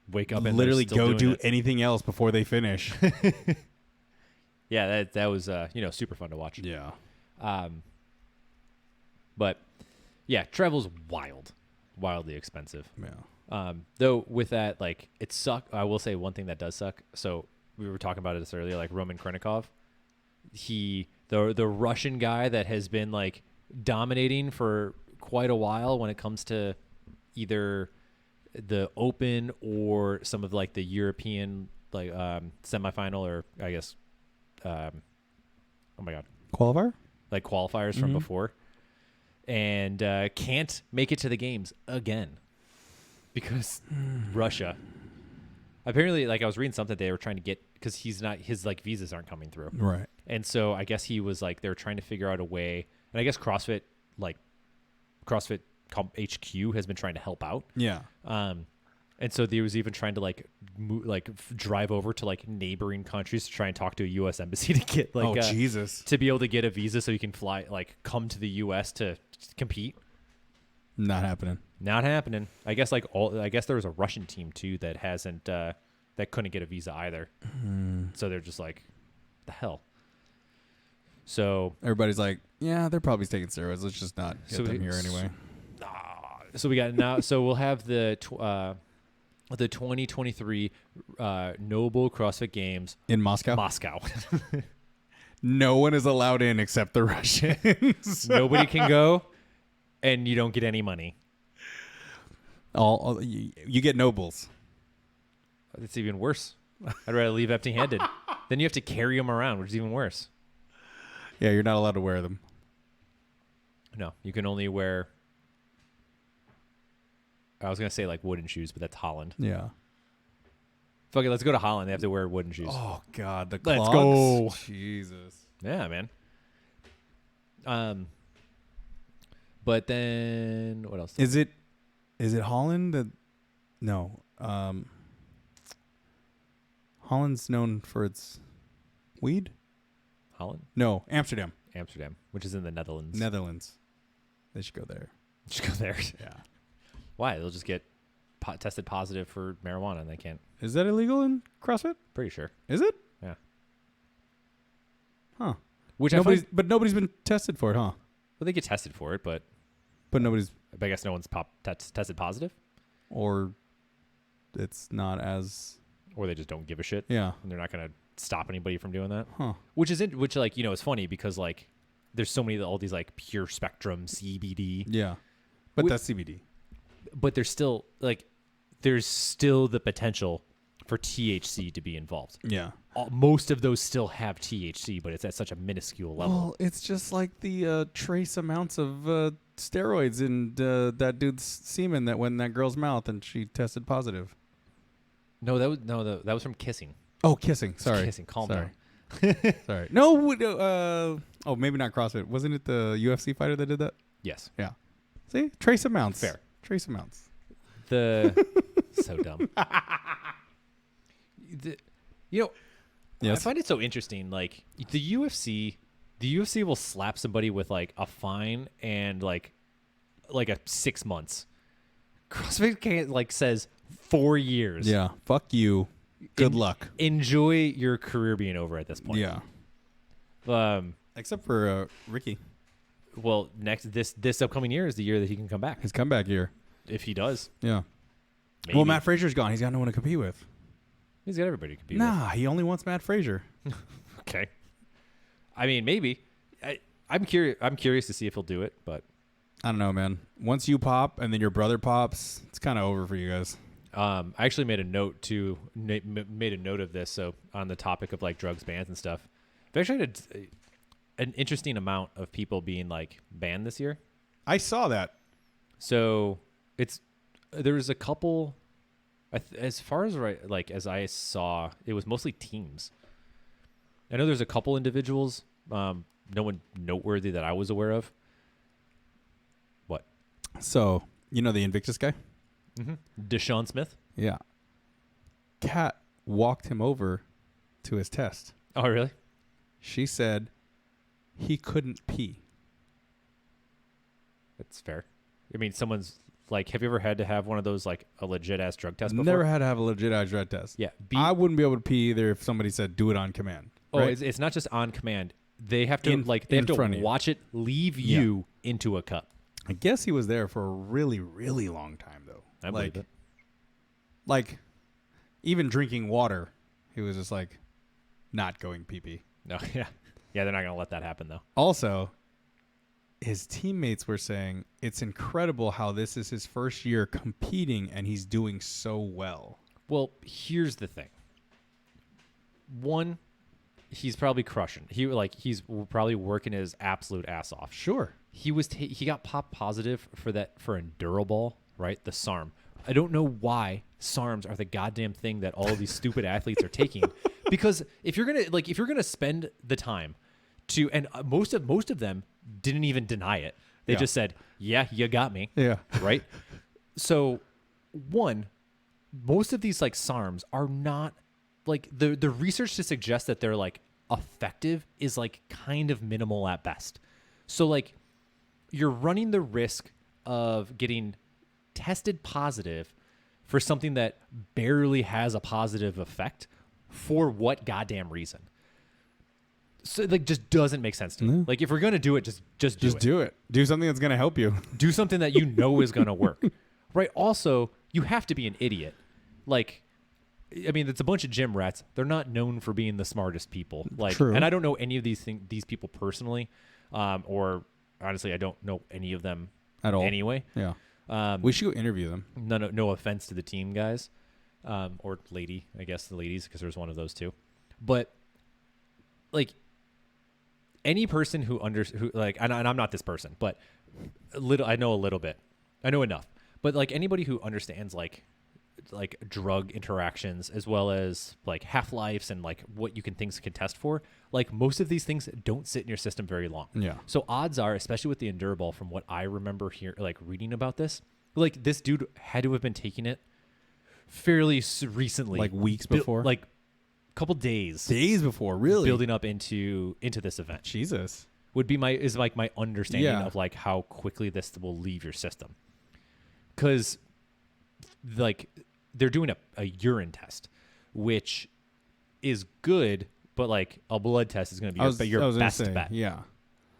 wake up and literally go do it. anything else before they finish. Yeah, that was super fun to watch. Yeah. But yeah, travel's wildly expensive. Yeah. Though with that, like it sucked. I will say one thing that does suck. So we were talking about this earlier, like Roman Krenikov. The Russian guy that has been like dominating for quite a while when it comes to either the Open or some of like the European like semifinal or I guess oh my god, Qualifier? Like qualifiers from before, and can't make it to the games again because Russia. Apparently, like I was reading something they were trying to get because his like visas aren't coming through, Right. and so I guess he was like they were trying to figure out a way, and I guess CrossFit HQ has been trying to help out. Yeah. And so they was even trying to like drive over to like neighboring countries to try and talk to a U.S. embassy to get like Jesus, to be able to get a visa so you can fly come to the U.S. to compete. Not happening. Not happening. I guess there was a Russian team too that hasn't that couldn't get a visa either. So they're just like, the hell. So everybody's like, yeah, they're probably taking steroids. Let's just not get them here anyway. So we got now. So we'll have the 2023 Noble CrossFit Games in Moscow. No one is allowed in except the Russians. Nobody can go, and you don't get any money. You get nobles. It's even worse. I'd rather leave empty-handed. Then you have to carry them around, which is even worse. Yeah, you're not allowed to wear them. No, you can only wear. I was gonna say like wooden shoes, but that's Holland. Yeah. Fuck it, let's go to Holland. They have to wear wooden shoes. Oh God, the let's clogs. go. Jesus. Yeah, man. But then what else? Is it Holland that? No. Holland's known for its weed. Holland? No, Amsterdam. Amsterdam, which is in the Netherlands. They should go there. Just go there. Yeah. Why? They'll just get tested positive for marijuana, and they can't. Is that illegal in CrossFit? Pretty sure. Is it? Yeah. Huh. Which but nobody's been tested for it, huh? Well, they get tested for it, but nobody's. I guess no one's tested positive, or it's not as. Or they just don't give a shit. Yeah. And they're not gonna stop anybody from doing that. Huh. Which like it's funny because like there's so many all these like pure spectrum CBD. Yeah. But that's CBD. But there's still the potential for THC to be involved. Yeah. Most of those still have THC, but it's at such a minuscule level. Well, it's just like the trace amounts of steroids in that dude's semen that went in that girl's mouth and she tested positive. No, that was from kissing. Oh, kissing. Sorry. Kissing. Calm Sorry. down. Sorry. No. Oh, maybe not CrossFit. Wasn't it the UFC fighter that did that? Yes. Yeah. See, trace amounts. Fair. Trace amounts. So dumb. Yes. I find it so interesting. Like the UFC will slap somebody with like a fine and like a 6 months. CrossFit can't says 4 years. Yeah. Fuck you. Good luck. Enjoy your career being over at this point. Yeah. Except for Ricky. Well, this upcoming year is the year that he can come back. His comeback year. If he does. Yeah. Maybe. Well, Matt Frazier's gone. He's got no one to compete with. He's got everybody to compete Nah, he only wants Matt Frazier. with. Okay. I mean, maybe. I'm curious to see if he'll do it, but I don't know, man. Once you pop and then your brother pops, it's kind of over for you guys. I actually made a note of this. So on the topic of like drugs bans and stuff, I've actually had an interesting amount of people being like banned this year. I saw that. So there was a couple. As far as as I saw, it was mostly teams. I know there's a couple individuals, no one noteworthy that I was aware of. What? So, you know the Invictus guy? Mm-hmm. Deshaun Smith? Yeah. Kat walked him over to his test. Oh, really? She said he couldn't pee. That's fair. I mean, someone's like, have you ever had to have one of those, like a legit ass drug test before? Never had to have a legit drug test. Yeah. I wouldn't be able to pee either if somebody said do it on command. Oh, right? it's not just on command. They have to watch it leave you into a cup. I guess he was there for a really, really long time, though. I believe it. Like, even drinking water, he was just like, not going pee-pee. No, yeah. Yeah, they're not going to let that happen, though. Also, his teammates were saying, it's incredible how this is his first year competing and he's doing so well. Well, here's the thing. One, he's probably crushing. He's probably working his absolute ass off. Sure. He got popped positive for Endurable, right? The SARM. I don't know why SARMs are the goddamn thing that all of these stupid athletes are taking. Because if you're gonna spend the time to, and most of them didn't even deny it. They just said, "Yeah, you got me." Yeah. Right. So, most of these SARMs are not the research to suggest that they're effective is kind of minimal at best. So you're running the risk of getting tested positive for something that barely has a positive effect for what goddamn reason? So just doesn't make sense to me. Mm-hmm. If we're gonna do it, just do it. Do something that's gonna help you. Do something that you know is gonna work, right? Also, you have to be an idiot. I mean, it's a bunch of gym rats. They're not known for being the smartest people. True. And I don't know any of these people personally, or honestly, I don't know any of them At all. anyway. Yeah. We should go interview them. No offense to the team guys, or lady, I guess the ladies, because there's one of those too. But any person who and I'm not this person, but I know a little bit. I know enough. But anybody who understands drug interactions as well as half-lives and what you can test for, most of these things don't sit in your system very long. Yeah. So odds are, especially with the Endurable, from what I remember here, reading about this, this dude had to have been taking it fairly recently, weeks before, couple days before, really building up into this event. Jesus would be my understanding of how quickly this will leave your system, because they're doing a urine test, which is good, but a blood test is going to be your best bet. Yeah.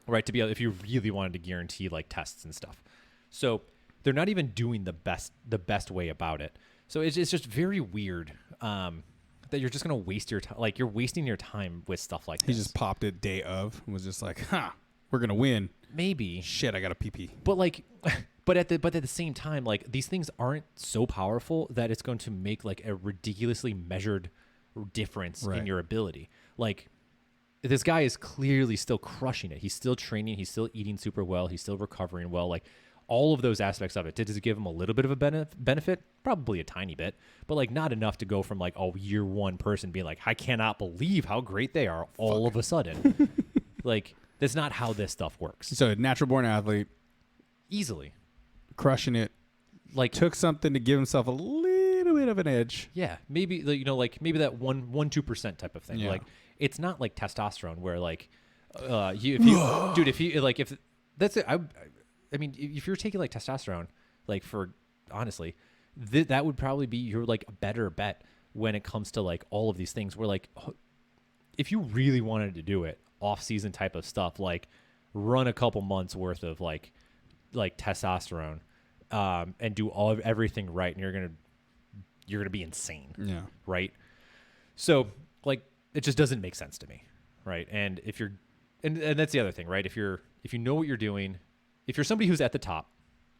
Right. To be able, if you really wanted to guarantee tests and stuff. So they're not even doing the best way about it. So it's just very weird that you're just going to waste your time. You're wasting your time with stuff like this. He just popped it day of and was just we're going to win. Maybe. Shit, I got a pee-pee. But But at the same time, like these things aren't so powerful that it's going to make like a ridiculously measured difference in your ability. Like this guy is clearly still crushing it. He's still training. He's still eating super well. He's still recovering well. Like all of those aspects of it. Does it give him a little bit of a benefit? Probably a tiny bit, but like not enough to go from like a year one person being like, I cannot believe how great they are all of a sudden. Like that's not how this stuff works. So natural born athlete, Easily. crushing it. Like Took something to give himself a little bit of an edge. yeah, maybe like, you know, like maybe that 2% type of thing. Yeah. Like it's not like testosterone where like if that's it. I mean, if you're taking like testosterone, like for honestly, that would probably be your like a better bet when it comes to like all of these things. Where like, if you really wanted to do it, off season type of stuff, like run a couple months worth of like testosterone, and do everything right, and you're gonna be insane. Yeah. Right. So like it just doesn't make sense to me, right? And if you're, and that's the other thing, right? If you know what you're doing, if you're somebody who's at the top,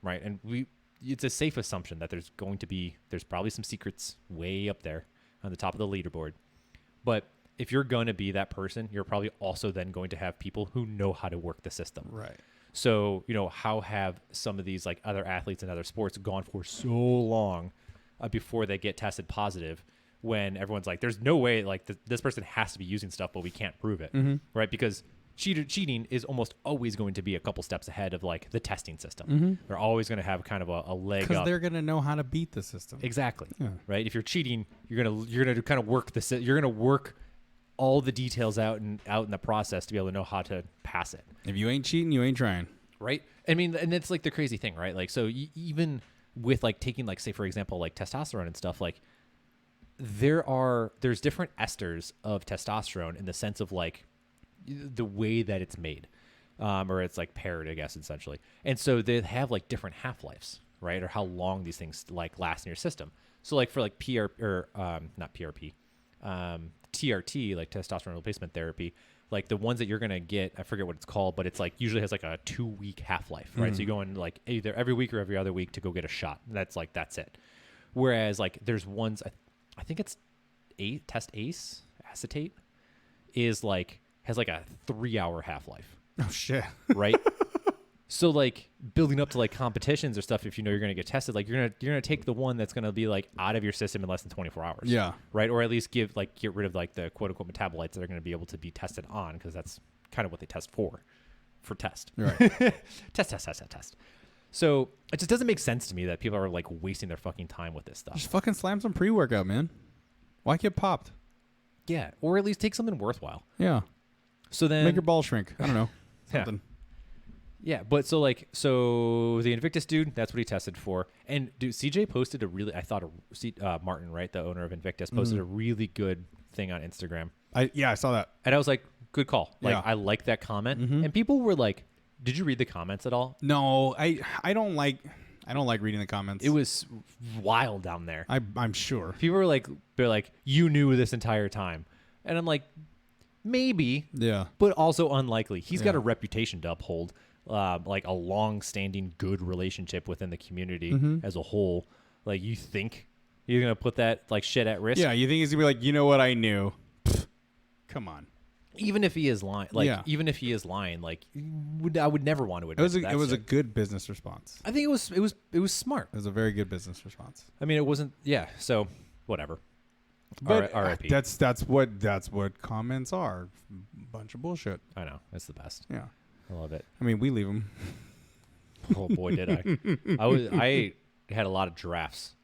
right? And it's a safe assumption that there's probably some secrets way up there on the top of the leaderboard. But if you're going to be that person, you're probably also then going to have people who know how to work the system. Right. So, you know, how have some of these like other athletes in other sports gone for so long before they get tested positive, when everyone's like, there's no way like this person has to be using stuff, but we can't prove it. Right. Because cheating is almost always going to be a couple steps ahead of like the testing system. They're always going to have kind of a leg up. Because they're going to know how to beat the system. Exactly. Yeah. Right. If you're cheating, you're gonna kind of work you're gonna work all the details out in the process to be able to know how to pass it. If you ain't cheating, you ain't trying. Right. I mean, and it's like the crazy thing, right? Like, so even with like taking like, say for example, like testosterone and stuff, like there's different esters of testosterone in the sense of like the way that it's made, or it's like paired, I guess, essentially. And so they have like different half-lives, right? Or how long these things like last in your system. So like for like not PRP, TRT, like testosterone replacement therapy, like the ones that you're going to get, I forget what it's called, but it's like usually has like a 2-week half-life, right? So you go in like either every week or every other week to go get a shot. That's it. Whereas like there's ones, I think it's Test Ace acetate has like a 3-hour half-life. Oh shit. Right. So like building up to like competitions or stuff, if you know you're going to get tested, like you're going to take the one that's going to be like out of your system in less than 24 hours. Yeah. Right. Or at least get rid of like the quote unquote metabolites that are going to be able to be tested on, because that's kind of what they test for test. Right. Test. So it just doesn't make sense to me that people are like wasting their fucking time with this stuff. Just fucking slam some pre-workout, man. Why get popped? Yeah. Or at least take something worthwhile. Yeah. So then Make your balls shrink. I don't know. Yeah. Something. Yeah, but so the Invictus dude, that's what he tested for. And dude, CJ posted Martin, right, the owner of Invictus, posted a really good thing on Instagram. I saw that. And I was like, good call. Like, Yeah. I like that comment. And people were like, did you read the comments at all? No, I don't like reading the comments. It was wild down there. I'm sure. People were like, they're like, you knew this entire time. And I'm like, maybe, Yeah. but also unlikely. He's got Yeah. a reputation to uphold. Like a long-standing good relationship within the community as a whole. Like, you think you're gonna put that like shit at risk? Yeah, you think he's gonna be like, you know what, I knew. Pfft, come on. Even if he is lying, like Yeah. I would never want to admit It was a good business response. I think it was smart. It was a very good business response. I mean, it wasn't. Yeah. So whatever. But R.I.P. that's what comments are. Bunch of bullshit. I know, it's the best. Yeah. I love it. I mean, we leave them. Oh boy, did I! I had a lot of drafts.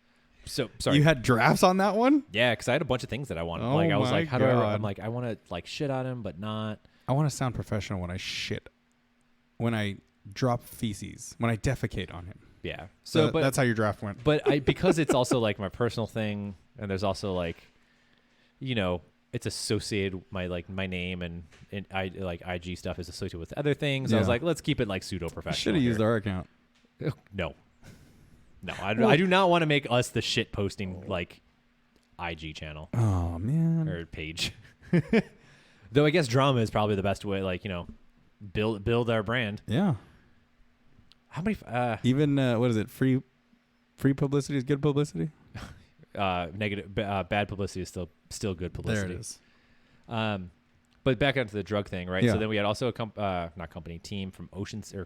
So sorry. You had drafts on that one? Yeah, because I had a bunch of things that I wanted. Oh like I was my like, how do I? God. I'm like, I want to like shit on him, but not. I want to sound professional when I shit. When I drop feces. When I defecate on him. Yeah. So but that's how your draft went. But because it's also like my personal thing, and there's also like, you know, it's associated my name and I like IG stuff is associated with other things. Yeah. I was like, let's keep it like pseudo professional. Should have used our account. No, I do not want to make us the shit posting like IG channel Oh man. or page. Though I guess drama is probably the best way, like, you know, build our brand. Yeah. How many? Even what is it? Free publicity is good publicity. Negative, bad publicity is still good publicity. There it is. But back onto the drug thing, right? Yeah. So then we had also a team from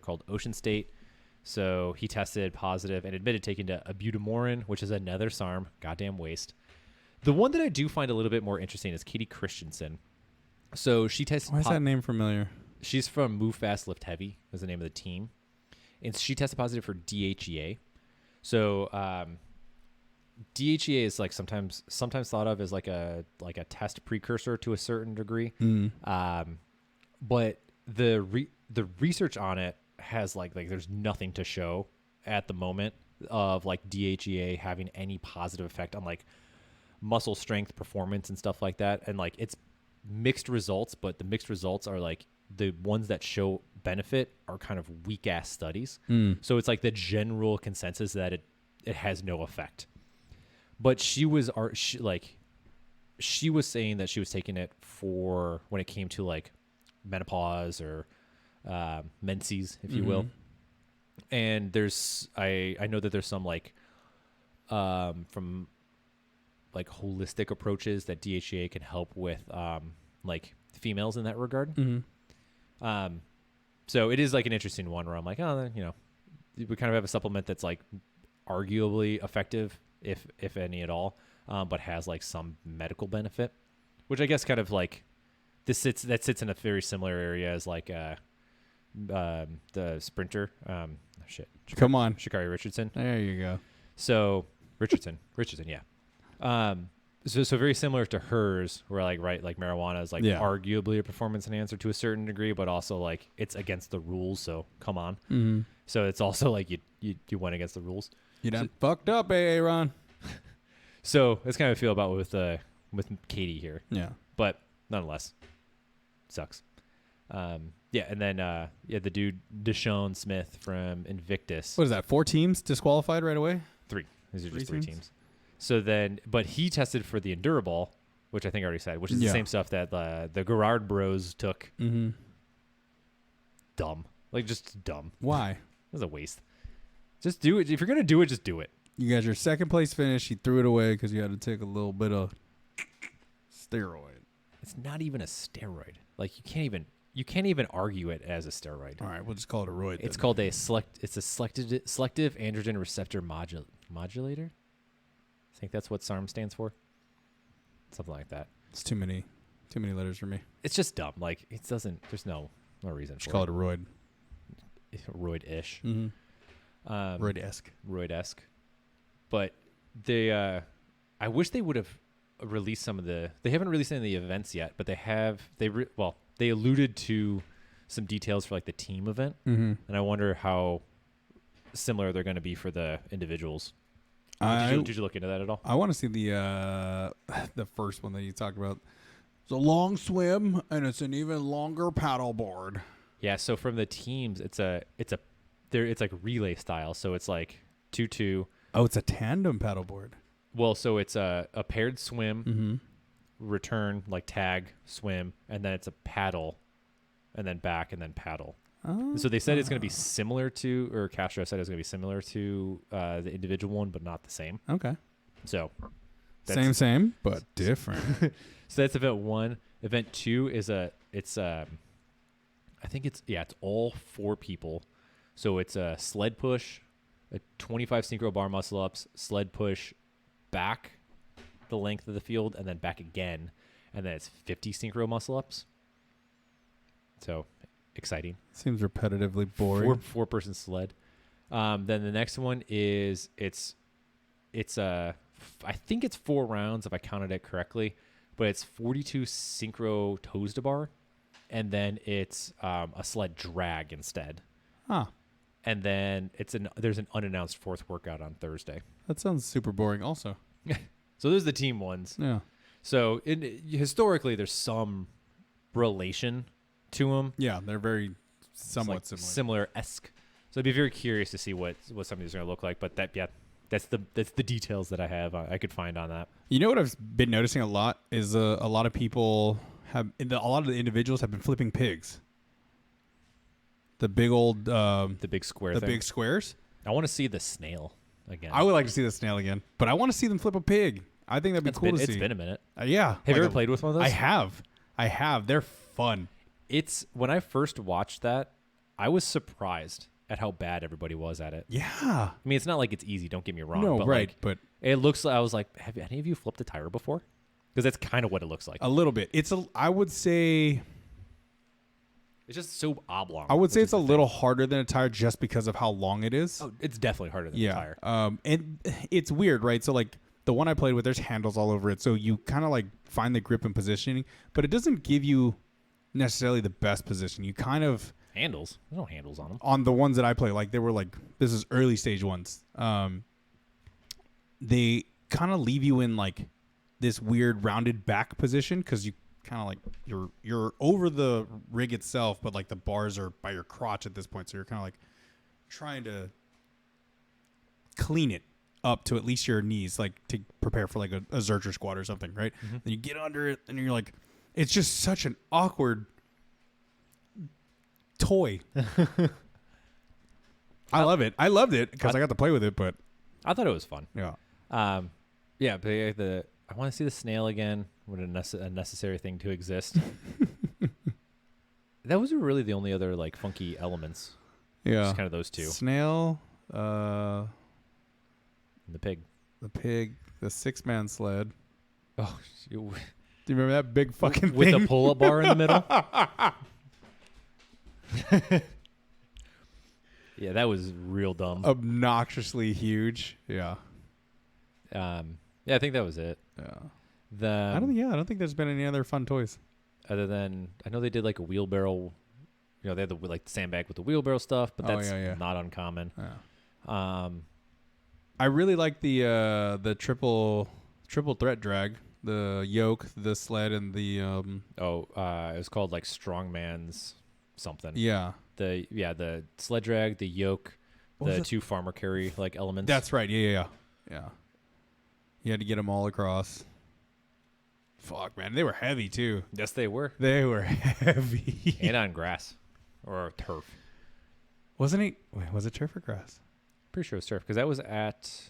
called Ocean State. So he tested positive and admitted taking to abutamorin, which is another SARM. Goddamn waste. The one that I do find a little bit more interesting is Katie Christensen. So she tested. Why is that name familiar? She's from Move Fast Lift Heavy is the name of the team, and she tested positive for DHEA. So DHEA is like sometimes thought of as like a test precursor to a certain degree. But the research on it has like there's nothing to show at the moment of like DHEA having any positive effect on like muscle strength, performance, and stuff like that. And like it's mixed results, but the mixed results are like the ones that show benefit are kind of weak ass studies. So it's like the general consensus that it has no effect. But she was saying that she was taking it for when it came to like menopause or menses, if you will. And there's I know that there's some like from like holistic approaches that DHEA can help with like females in that regard. So it is like an interesting one where I'm like, oh, you know, we kind of have a supplement that's like arguably effective, if any at all, but has like some medical benefit, which I guess kind of like sits in a very similar area as like the sprinter. Come on, Sha'Carri Richardson. There you go. So Richardson, yeah. So very similar to hers, where like marijuana is like arguably a performance enhancer to a certain degree, but also like it's against the rules. So come on. So it's also like you went against the rules. You done fucked up, Aaron. So that's kind of feel about with Katie here. Yeah, but nonetheless, sucks. And then the dude Deshaun Smith from Invictus. What is that? 4 teams disqualified right away? 3. These are just 3 teams. So then, but he tested for the Endurable, which I think I already said, which is the same stuff that the Gerard Bros took. Dumb, like just dumb. Why? It was a waste. Just do it. If you're gonna do it, just do it. You got your second place finish. You threw it away because you had to take a little bit of steroid. It's not even a steroid. Like you can't even argue it as a steroid. All right, we'll just call it a roid. It's called It's a selective androgen receptor modulator. I think that's what SARM stands for. Something like that. It's too many letters for me. It's just dumb. Like it doesn't. There's no reason. Just call it a roid. Roid-ish. Roid-esque. But they, I wish they would have released some of the. They haven't released any of the events yet, but they have. They alluded to some details for like the team event, and I wonder how similar they're going to be for the individuals. Did you look into that at all? I want to see the first one that you talked about. It's a long swim and it's an even longer paddleboard. Yeah. So from the teams, it's like relay style. So it's like 2-2. Oh, it's a tandem paddleboard. Well, so it's a paired swim, return, like tag, swim, and then it's a paddle, and then back, and then paddle. So they said it's going to be similar to, or Castro said it's going to be similar to the individual one, but not the same. Okay. So same, but different. So that's event 1. Event 2 is I think it's all 4 people. So it's a sled push, a 25 synchro bar muscle ups, sled push back the length of the field, and then back again. And then it's 50 synchro muscle ups. So exciting. Seems repetitively boring. 4-person sled. Then the next one is I think it's 4 rounds if I counted it correctly, but it's 42 synchro toes to bar, and then it's a sled drag instead. Huh. And then there's an unannounced 4th workout on Thursday. That sounds super boring also. So there's the team ones. Yeah. So historically there's some relation to them. Yeah, they're very somewhat similar. Similar-esque. So I'd be very curious to see what some of these are going to look like, but that's the details that I have I could find on that. You know what I've been noticing a lot is a lot of people a lot of the individuals have been flipping pigs. The big old The big square the thing. big squares. I want to see the snail again. I would like to see the snail again, but I want to see them flip a pig. I think that'd be cool to see. It's been a minute. Yeah. Have you ever played with one of those? I have. They're fun. It's when I first watched that, I was surprised at how bad everybody was at it. Yeah. I mean, it's not like it's easy. Don't get me wrong. No, but right. Like, but it looks like I was like, have any of you flipped a tire before? Because that's kind of what it looks like. a little bit. I would say It's just so oblong. I would say which it's is a the little thing. harder than a tire just because of how long it is. Oh, it's definitely harder than a yeah. tire. And it's weird, right? So like the one I played with, there's handles all over it, so you kind of like find the grip and positioning, but it doesn't give you necessarily the best position. You kind of Handles? There's no handles on them. on the ones that I play, like they were like this is early stage ones. They kind of leave you in like this weird rounded back position because you kind of like you're over the rig itself, but like the bars are by your crotch at this point, so you're kind of like trying to clean it up to at least your knees, like to prepare for like a Zercher squat or something, right? Mm-hmm. Then you get under it, and you're like, it's just such an awkward toy. I love it. I loved it because I got to play with it, but I thought it was fun. yeah. Yeah, but I want to see the snail again. What a necessary thing to exist. That was really the only other like funky elements. Yeah. Just kind of those two. Snail, And the pig. the pig, the 6-man sled. Oh, Do you remember that big fucking with thing? the pull-up bar in the middle. Yeah, that was real dumb. Obnoxiously huge. Yeah. Yeah, I think that was it. Yeah. I don't think there's been any other fun toys. Other than I know they did like a wheelbarrow. You know, they had the like sandbag with the wheelbarrow stuff, but that's not uncommon. Yeah. I really like the triple threat drag, the yoke, the sled, and the it was called like Strongman's something. yeah. The sled drag, the yoke, What was the it? 2 farmer carry like elements. That's right. Yeah. You had to get them all across. Fuck, man, they were heavy too. Yes, they were. They were heavy. And on grass or turf. Wasn't it? Wait, was it turf or grass? Pretty sure it was turf because that wasn't at.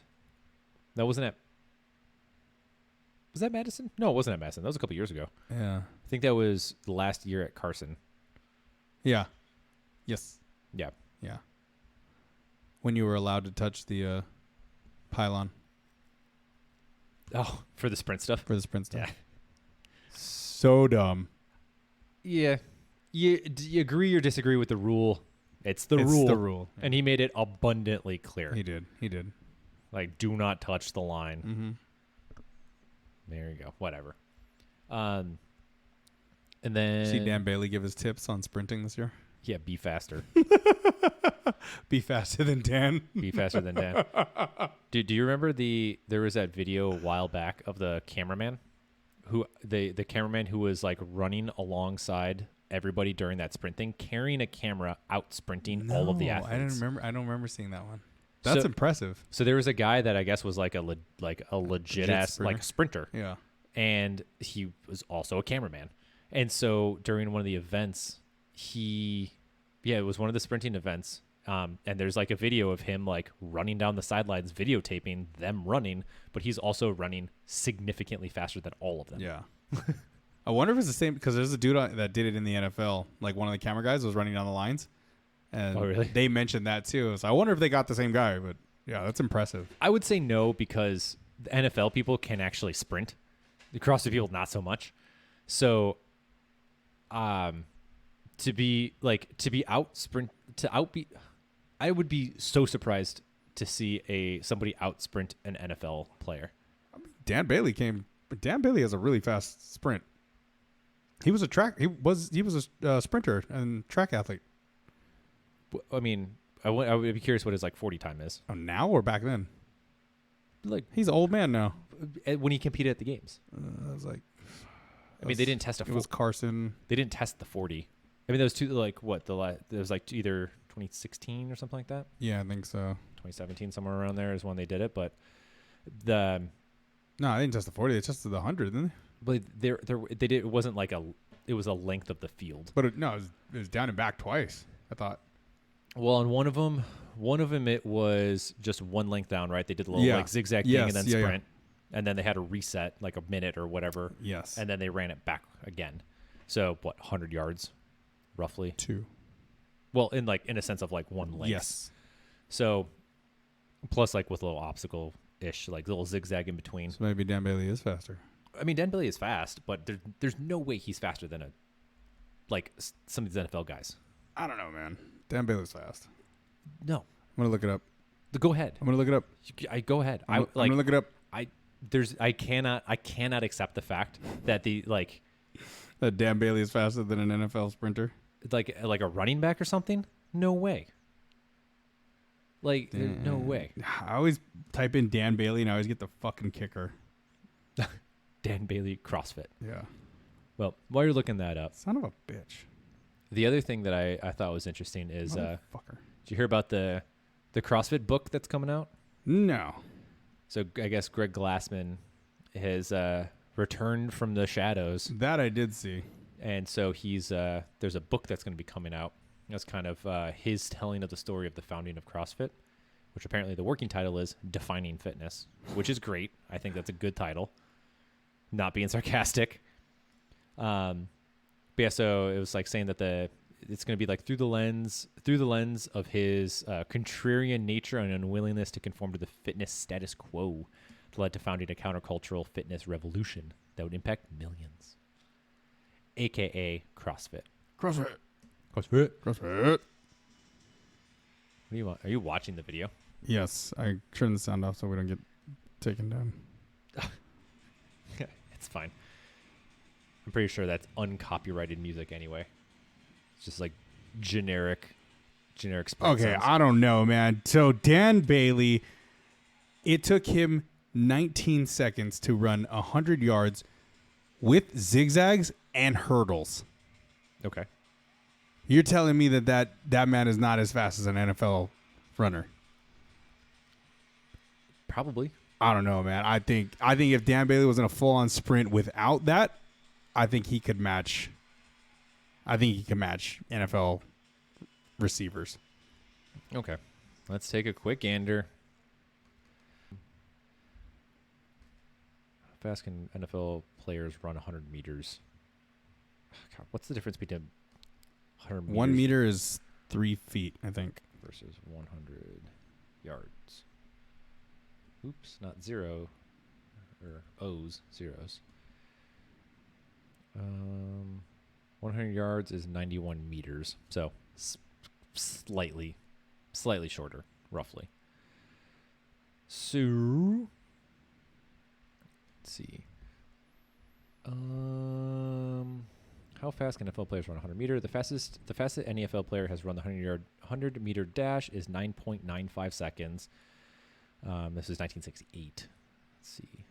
Was that Madison? No, it wasn't at Madison. That was a couple years ago. Yeah. I think that was the last year at Carson. Yeah. Yes. Yeah. Yeah. When you were allowed to touch the pylon Oh, for the sprint stuff. for the sprint stuff. Yeah. So dumb. Yeah. Do you agree or disagree with the rule? It's the It's rule. the rule. And he made it abundantly clear. He did. Like, do not touch the line. Mm-hmm. There you go. Whatever. And then See Dan Bailey give his tips on sprinting this year. Yeah, be faster. Be faster than Dan. Be faster than Dan. Do you remember there was that video a while back of the cameraman the cameraman who was like running alongside everybody during that sprint thing, carrying a camera out sprinting all of the athletes. I don't remember seeing that one. That's impressive. So there was a guy that I guess was like a legit ass sprinter. like sprinter. Yeah. And he was also a cameraman. And so during one of the events, it was one of the sprinting events. And there's like a video of him like running down the sidelines, videotaping them running, but he's also running significantly faster than all of them. Yeah. I wonder if it's the same because there's a dude that did it in the NFL. Like one of the camera guys was running down the lines. And Oh, really? they mentioned that too. So I wonder if they got the same guy, but yeah, that's impressive. I would say no because the NFL people can actually sprint. The CrossFit people not so much. So to be outbeat, I would be so surprised to see somebody out sprint an NFL player. Dan Bailey has a really fast sprint. He was a sprinter and track athlete. I mean, I would be curious what his like 40 time is. Oh, now or back then? Like He's an old man now. when he competed at the games. I was like, I mean, they didn't test It was Carson. They didn't test the 40. I mean, those two like what there was like either 2016 or something like that. Yeah, I think so. 2017 somewhere around there is when they did it, but No, I didn't test the 40. They tested the 100, didn't they? But it wasn't like it was a length of the field. But it was down and back twice, I thought. Well, on one of them it was just one length down, right? They did a little like zigzag thing and then sprint. And then they had a reset like a minute or whatever. Yes. And then they ran it back again. So what, 100 yards roughly? 2. Well, in a sense of like one length. Yes. So plus like with a little obstacle ish, like little zigzag in between. So maybe Dan Bailey is faster. I mean, Dan Bailey is fast, but there's no way he's faster than some of these NFL guys. I don't know, man. Dan Bailey's fast. No. I'm gonna look it up. Go ahead. I'm gonna look it up. I go ahead. I'm gonna look it up. I cannot accept the fact that That Dan Bailey is faster than an NFL sprinter. like a running back or something. No way. No way. I always type in Dan Bailey and I always get the fucking kicker. Dan Bailey CrossFit. Yeah. Well, while you're looking that up, Son of a bitch. the other thing that I thought was interesting is Motherfucker. did you hear about the CrossFit book that's coming out? No. So I guess Greg Glassman has returned from the shadows, That I did see. and so he's there's a book that's going to be coming out. That's kind of his telling of the story of the founding of CrossFit, which apparently the working title is Defining Fitness, which is great. I think that's a good title. Not being sarcastic. But yeah, so it was like saying that it's going to be like through the lens of his contrarian nature and unwillingness to conform to the fitness status quo that led to founding a countercultural fitness revolution that would impact millions, aka CrossFit. CrossFit. CrossFit. CrossFit. What do you want? Are you watching the video? Yes. I turned the sound off so we don't get taken down. It's fine. I'm pretty sure that's uncopyrighted music anyway. It's just like generic sprint Okay, sounds. I don't know, man. So Dan Bailey, it took him 19 seconds to run 100 yards with zigzags and hurdles. Okay. You're telling me that man is not as fast as an NFL runner? Probably. I don't know, man. I think if Dan Bailey was in a full-on sprint without that, I think he could match. I think he can match NFL receivers. Okay. Let's take a quick gander. How fast can NFL players run 100 meters? God, what's the difference between 100 meters 1 meter is 3 feet, I think. versus 100 yards? Oops, not zero or O's, zeros. 100 yards is 91 meters, so slightly shorter, roughly. So, let's see. How fast can NFL players run 100 meter? The fastest any NFL player has run the 100 meter dash is 9.95 seconds. This is 1968. Let's see.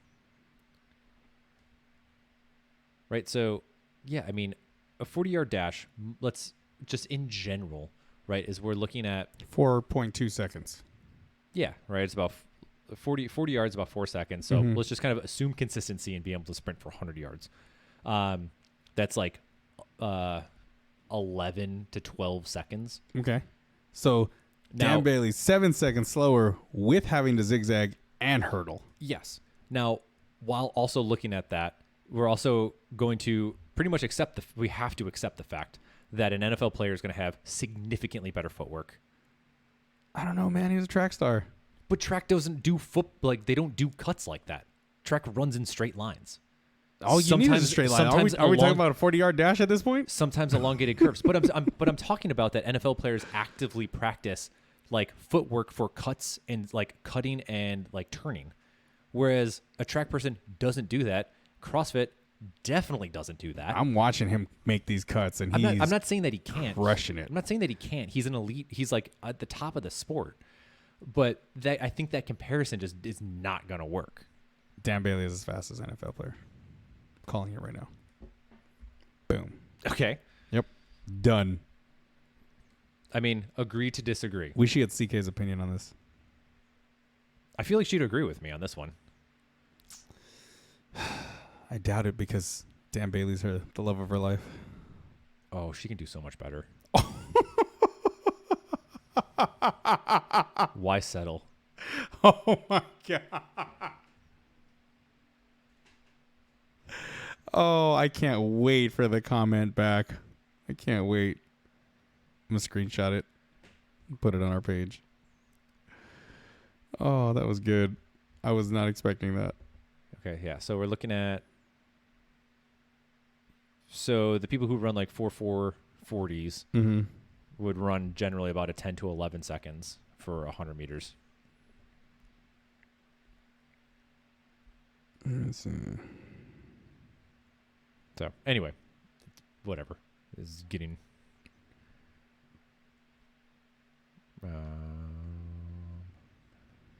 Right, so yeah, I mean, a 40-yard dash. Let's just in general, right? Is we're looking at 4.2 seconds. yeah, right. It's about 40 yards, about 4 seconds. So let's just kind of assume consistency and be able to sprint for 100 yards. That's like 11 to 12 seconds. Okay. So Now, Dan Bailey 7 seconds slower with having to zigzag and hurdle. yes. Now, while also looking at that, we're also going to pretty much we have to accept the fact that an NFL player is going to have significantly better footwork. I don't know, man. He's a track star. But track doesn't do they don't do cuts like that. Track runs in straight lines. All you need is a straight line. Are we talking about a 40-yard dash at this point? Sometimes elongated curves. But I'm talking about that NFL players actively practice like footwork for cuts and like cutting and like turning. Whereas a track person doesn't do that. CrossFit definitely doesn't do that. I'm watching him make these cuts, and I'm not saying that he can't. Crushing it. I'm not saying that he can't. He's an elite. He's like at the top of the sport. But I think that comparison just is not going to work. Dan Bailey is as fast as an NFL player. I'm calling it right now. Boom. Okay. Yep. Done. I mean, agree to disagree. We should get CK's opinion on this. I feel like she'd agree with me on this one. I doubt it because Dan Bailey's the love of her life. Oh, she can do so much better. Why settle? Oh my god. Oh, I can't wait for the comment back. I can't wait. I'm gonna screenshot it and put it on our page. Oh, that was good. I was not expecting that. Okay, yeah. So we're looking at. So the people who run like 4.40s Mm-hmm. would run generally about a 10 to 11 seconds for 100 meters. Let's see. So anyway, whatever is getting.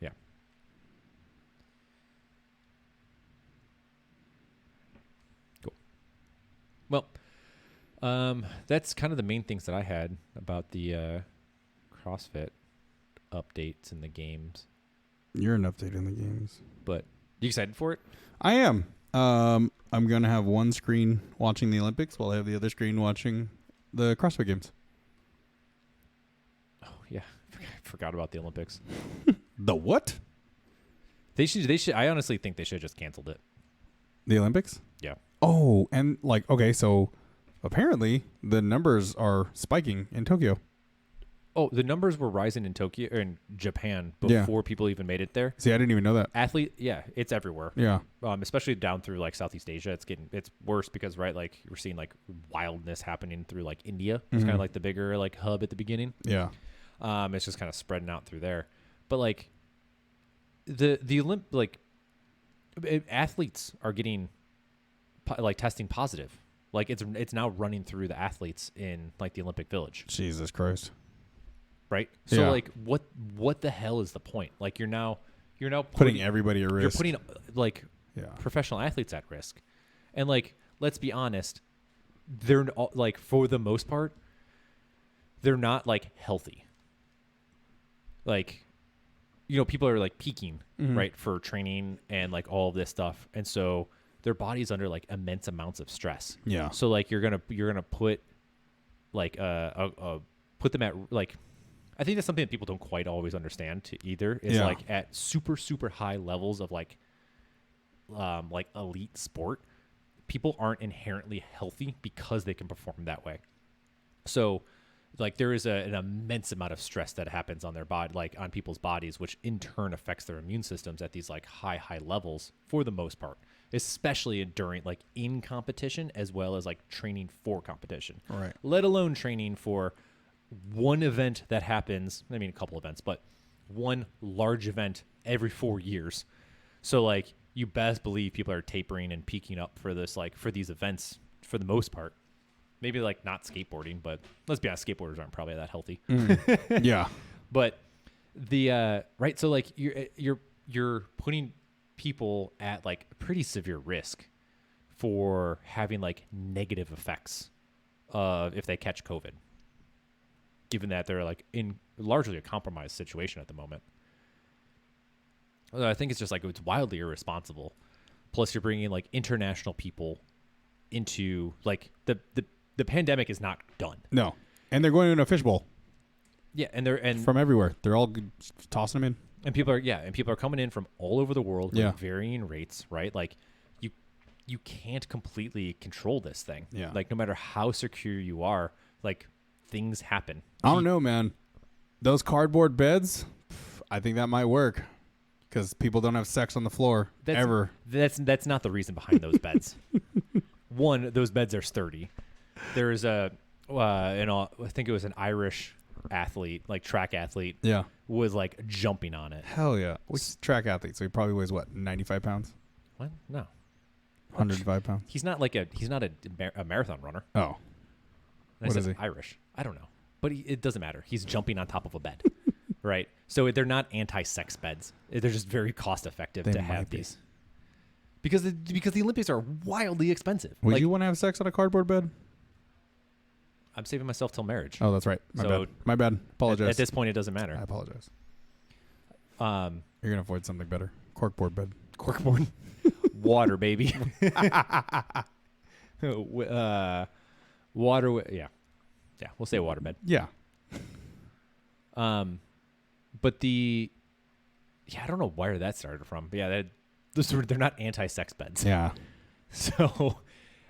Yeah. Cool. Well, that's kind of the main things that I had about the CrossFit updates in the games. You're an update in the games. But you excited for it? I am. I'm gonna have one screen watching the Olympics while I have the other screen watching the CrossFit Games. Oh yeah, I forgot about the Olympics. The what? They should. I honestly think they should have just canceled it. The Olympics? Yeah. Oh, and like, okay, so apparently the numbers are spiking in Tokyo. Oh, the numbers were rising in Tokyo or in Japan before people even made it there. See, I didn't even know that. Yeah, it's everywhere. Yeah. Especially down through like Southeast Asia, it's worse because like we're seeing like wildness happening through like India. It's kind of like the bigger like hub at the beginning. Yeah. It's just kind of spreading out through there. But like athletes are getting like testing positive. Like it's now running through the athletes in like the Olympic Village. Jesus Christ. Right? So Yeah. like what the hell is the point? Like you're now Putting everybody at risk. You're putting like Yeah. professional athletes at risk. And like let's be honest, they're like for the most part they're not like healthy. Like people are like peaking, right, for training and like all of this stuff. And so their body's under like immense amounts of stress. Yeah. So like you're going to put like put them at like I think that's something that people don't quite always understand either is like at super, super high levels of like elite sport, people aren't inherently healthy because they can perform that way. So like there is an immense amount of stress that happens on their body, like on people's bodies, which in turn affects their immune systems at these like high levels for the most part, especially during like in competition as well as like training for competition, Right. let alone training for one event that happens. I mean, a couple events, but one large event every 4 years. So like you best believe people are tapering and peaking up for this, like for these events for the most part. Maybe like not skateboarding, but let's be honest, skateboarders aren't probably that healthy. Yeah. But the right, so like you're putting people at like pretty severe risk for having like negative effects if they catch COVID, given that they're like in largely a compromised situation at the moment. I think it's just like it's wildly irresponsible. Plus, you're bringing like international people into like the pandemic is not done. No. And they're going in a fishbowl. Yeah, and From everywhere. They're all tossing them in. and people are coming in from all over the world with Yeah. varying rates, right? Like you can't completely control this thing. Yeah. Like no matter how secure you are, like things happen. I don't know, man. Those cardboard beds, I think that might work because people don't have sex on the floor ever. That's not the reason behind those beds. One, those beds are sturdy. There's I think it was an Irish athlete, like track athlete, Yeah. was like jumping on it. Hell yeah. Which track athlete? So he probably weighs what, 95 pounds? What? No, 105 pounds? he's not a marathon runner. Oh. And What I is said he? Irish. I don't know, but it doesn't matter. He's jumping on top of a bed, right? So they're not anti-sex beds. They're just very cost-effective They to might have be. these. Because the Olympics are wildly expensive. Would Like, you want to have sex on a cardboard bed? I'm saving myself till marriage. Oh, that's right. My So, bad. My bad. Apologize. At this point, it doesn't I matter. apologize. You're You're going to avoid something better. Corkboard bed. corkboard, water, baby. Water. Yeah. We'll say waterbed. Yeah. But I don't know where that started from. But yeah, they're not anti-sex beds. Yeah. So,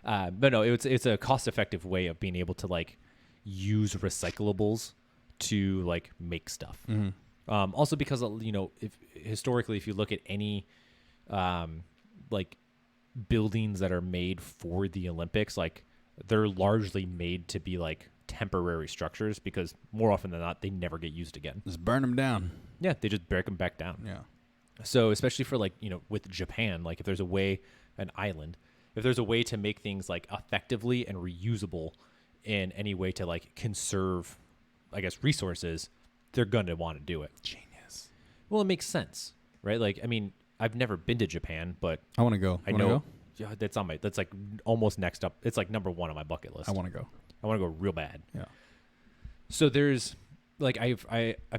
but no, it's a cost-effective way of being able to like use recyclables to like make stuff. Also because if historically, if you look at any like buildings that are made for the Olympics, like they're largely made to be like temporary structures because more often than not, they never get used again. Just burn them down. Yeah, they just break them back down. Yeah. So especially for like, with Japan, like if there's a way, an island, if there's a way to make things like effectively and reusable in any way to like conserve, I guess, resources, they're going to want to do it. Genius. Well, it makes sense, right? Like, I mean, I've never been to Japan, but I want to go. I know. Yeah, that's like almost next up. It's like number one on my bucket list. I want to go. I want to go real bad. Yeah. So there's like I've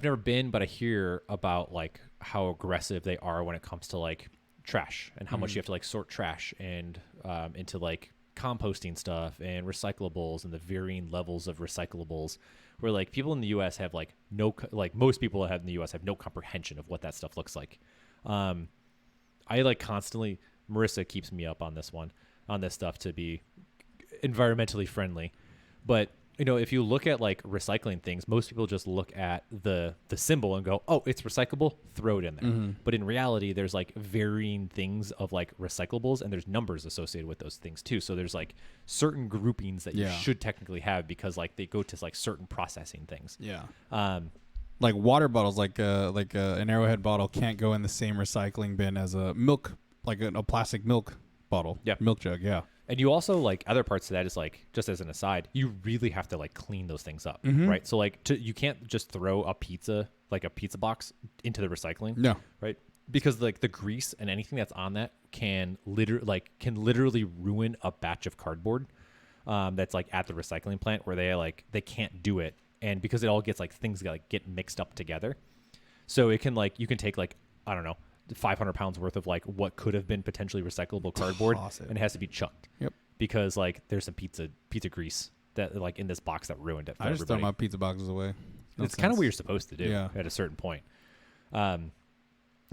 never been, but I hear about like how aggressive they are when it comes to like trash and how much you have to like sort trash and into like composting stuff and recyclables and the varying levels of recyclables. Where like people in the U.S. have like most people in the U.S. have no comprehension of what that stuff looks like. I like constantly. Marissa keeps me up on this stuff to be environmentally friendly. But, if you look at like recycling things, most people just look at the symbol and go, oh, it's recyclable, throw it in there. But in reality, there's like varying things of like recyclables and there's numbers associated with those things too. So there's like certain groupings that you should technically have because like they go to like certain processing things. Yeah. Like water bottles, like an Arrowhead bottle can't go in the same recycling bin as a milk, like a plastic milk bottle. Yeah. Milk jug. Yeah. And you also like other parts of that is like, just as an aside, you really have to like clean those things up, right? So like you can't just throw a pizza box into the recycling. No. Right. Because like the grease and anything that's on that can literally ruin a batch of cardboard that's like at the recycling plant where they can't do it. And because it all gets like things like get mixed up together. So it can like, you can take like, I don't know, 500 pounds worth of like what could have been potentially recyclable cardboard and it has to be chucked. Yep. Because like there's some pizza grease that like in this box that ruined it for I just everybody. throw my pizza boxes away. It's kind of what you're supposed to do at a certain point. The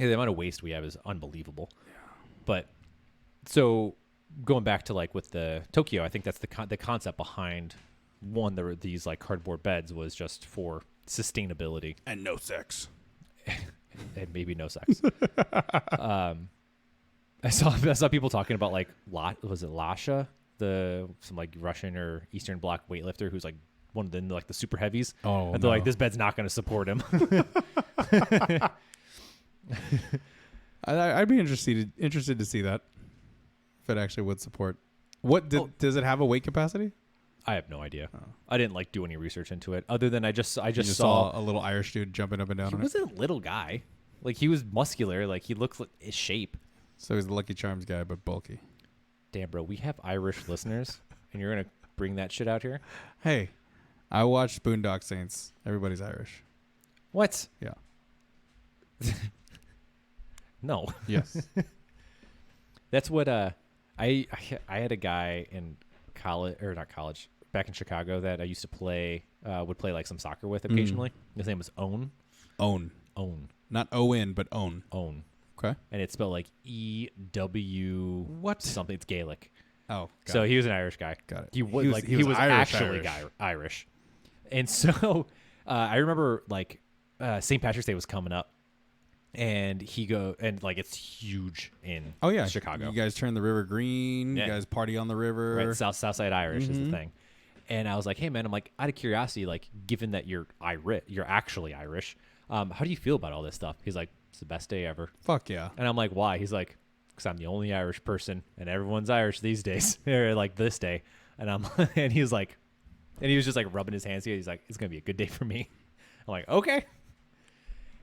amount of waste we have is unbelievable. Yeah. But so going back to like with the Tokyo, I think that's the concept behind these like cardboard beds was just for sustainability and no sex. And maybe no sex. I saw people talking about like was it Lasha, some like Russian or Eastern Bloc weightlifter who's like one of the like the super heavies. Oh, and they're like, this bed's not going to support him. I'd be interested to see that if it actually would support. Does it have a weight capacity? I have no idea. Oh. I didn't like do any research into it other than I just saw a little Irish dude jumping up and down. He wasn't a little guy. Like he was muscular. Like he looked like his shape. So he's the Lucky Charms guy, but bulky. Damn, bro. We have Irish listeners and you're going to bring that shit out here? Hey, I watched Boondock Saints. Everybody's Irish. What? Yeah. No. Yes. That's what I had a guy in college, or not college, back in Chicago that I used to would play like some soccer with occasionally. His name was Own. Own. Not O-N, but Own. Own. Okay. And it's spelled like E-W what? Something. It's Gaelic. Oh, so he was an Irish guy. Got it. He was actually Irish. And so I remember like St. Patrick's Day was coming up. And it's huge in Chicago. You guys turn the river green. Yeah. You guys party on the river. Right, Southside Irish is the thing. And I was like, hey man, I'm like, out of curiosity, like given that you're actually Irish, how do you feel about all this stuff? He's like, it's the best day ever. Fuck yeah. And I'm like, why? He's like, because I'm the only Irish person and everyone's Irish these days, or like this day. And he was just like rubbing his hands here. He's like, it's gonna be a good day for me. I'm like, okay.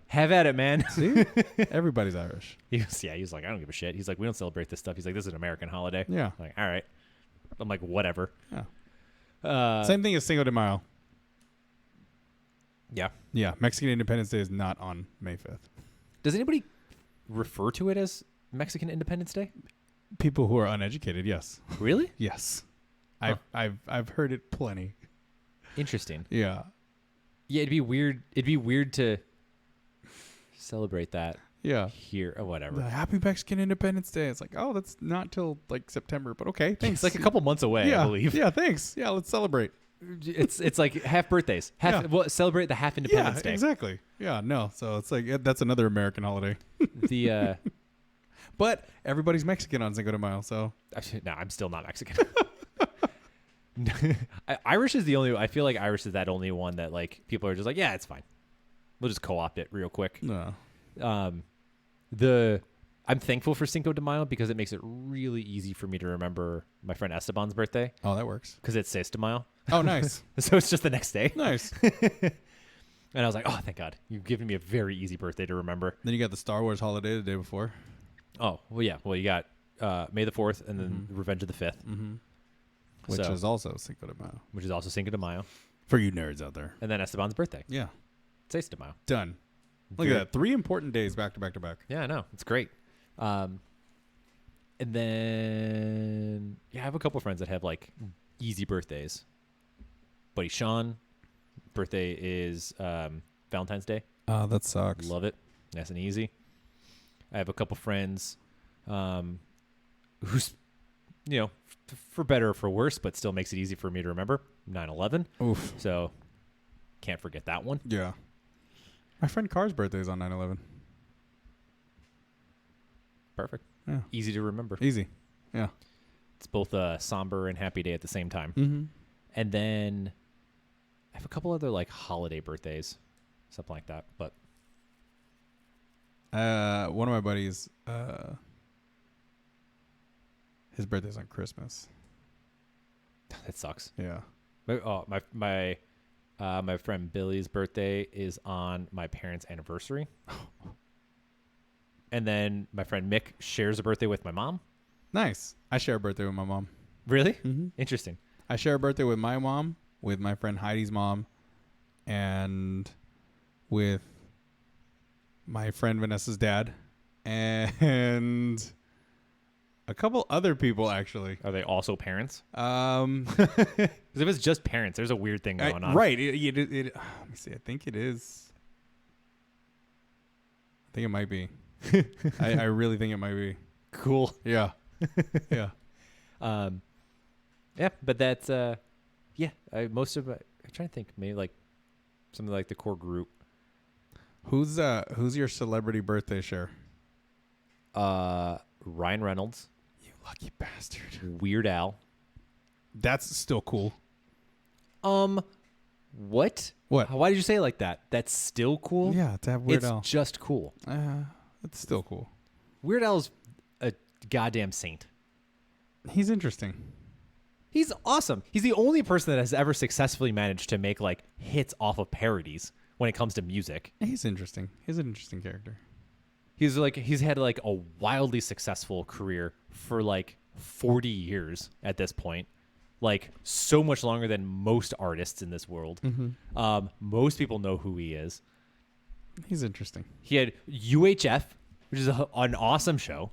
Have at it, man. See? Everybody's Irish. He was like, I don't give a shit. He's like, we don't celebrate this stuff. He's like, this is an American holiday. Yeah. I'm like, all right. I'm like, whatever. Yeah. Same thing as Cinco de Mayo. Yeah. Yeah. Mexican Independence Day is not on May 5th. Does anybody refer to it as Mexican Independence Day? People who are uneducated, yes. Really? Yes. Huh. I've heard it plenty. Interesting. Yeah. Yeah, it'd be weird. It'd be weird to celebrate that Yeah. here or whatever. The Happy Mexican Independence Day. It's like, oh, that's not till like September, but okay, thanks. It's like a couple months away, yeah, I believe. Yeah, thanks. Yeah, let's celebrate. It's like half birthdays. Well, celebrate the half Independence Day. Exactly. Yeah, no. So it's like that's another American holiday. The But everybody's Mexican on Cinco de Mayo, so no, I'm still not Mexican. Irish is the only. I feel like Irish is that only one that like people are just like, yeah, it's fine. We'll just co-opt it real quick. no. I'm thankful for Cinco de Mayo because it makes it really easy for me to remember my friend Esteban's birthday Oh, that works. because it's Seis de Mayo. Oh, nice. So it's just the next day. Nice. And I was like, oh, thank God. You've given me a very easy birthday to remember. Then you got the Star Wars holiday the day before. Oh, well, yeah. Well, you got May the 4th and then Revenge of the 5th. Mm-hmm. Which is also Cinco de Mayo. Which is also Cinco de Mayo. For you nerds out there. And then Esteban's birthday. Yeah. Seis de Mayo. Done. Look at that. 3 important days back to back to back. Yeah, I know. It's great. And then, yeah, I have a couple friends that have like easy birthdays. Buddy Sean, birthday is Valentine's Day. Oh, that sucks. Love it. Nice and easy. I have a couple friends who's, for better or for worse, but still makes it easy for me to remember, 9/11. Oof. So can't forget that one. Yeah. My friend Carr's birthday is on 9/11. Perfect. Yeah. Easy to remember. Easy. Yeah. It's both a somber and happy day at the same time. Mm-hmm. And then I have a couple other like holiday birthdays, something like that. But one of my buddies, his birthday's on Christmas. that sucks. Yeah. My friend Billy's birthday is on my parents' anniversary. And then my friend Mick shares a birthday with my mom. Nice. I share a birthday with my mom. Really? Mm-hmm. Interesting. I share a birthday with my mom, with my friend Heidi's mom, and with my friend Vanessa's dad, and a couple other people, actually. Are they also parents? Because if it's just parents, there's a weird thing going on. Right. Let me see. I think it is. I think it might be. I really think it might be. Cool. Yeah. Yeah. Yeah, but that's I'm trying to think, maybe like something like the core group. Who's your celebrity birthday share? Ryan Reynolds. You lucky bastard. Weird Al. That's still cool. What? What? Why did you say it like that? That's still cool? Yeah, to have Weird it's Al. just cool. It's still cool. Weird Al's a goddamn saint. He's interesting. He's awesome. He's the only person that has ever successfully managed to make like hits off of parodies when it comes to music. He's interesting. He's an interesting character. He's had like a wildly successful career for like 40 years at this point. Like so much longer than most artists in this world. Mm-hmm. Most people know who he is. He's interesting. He had UHF, which is an awesome show.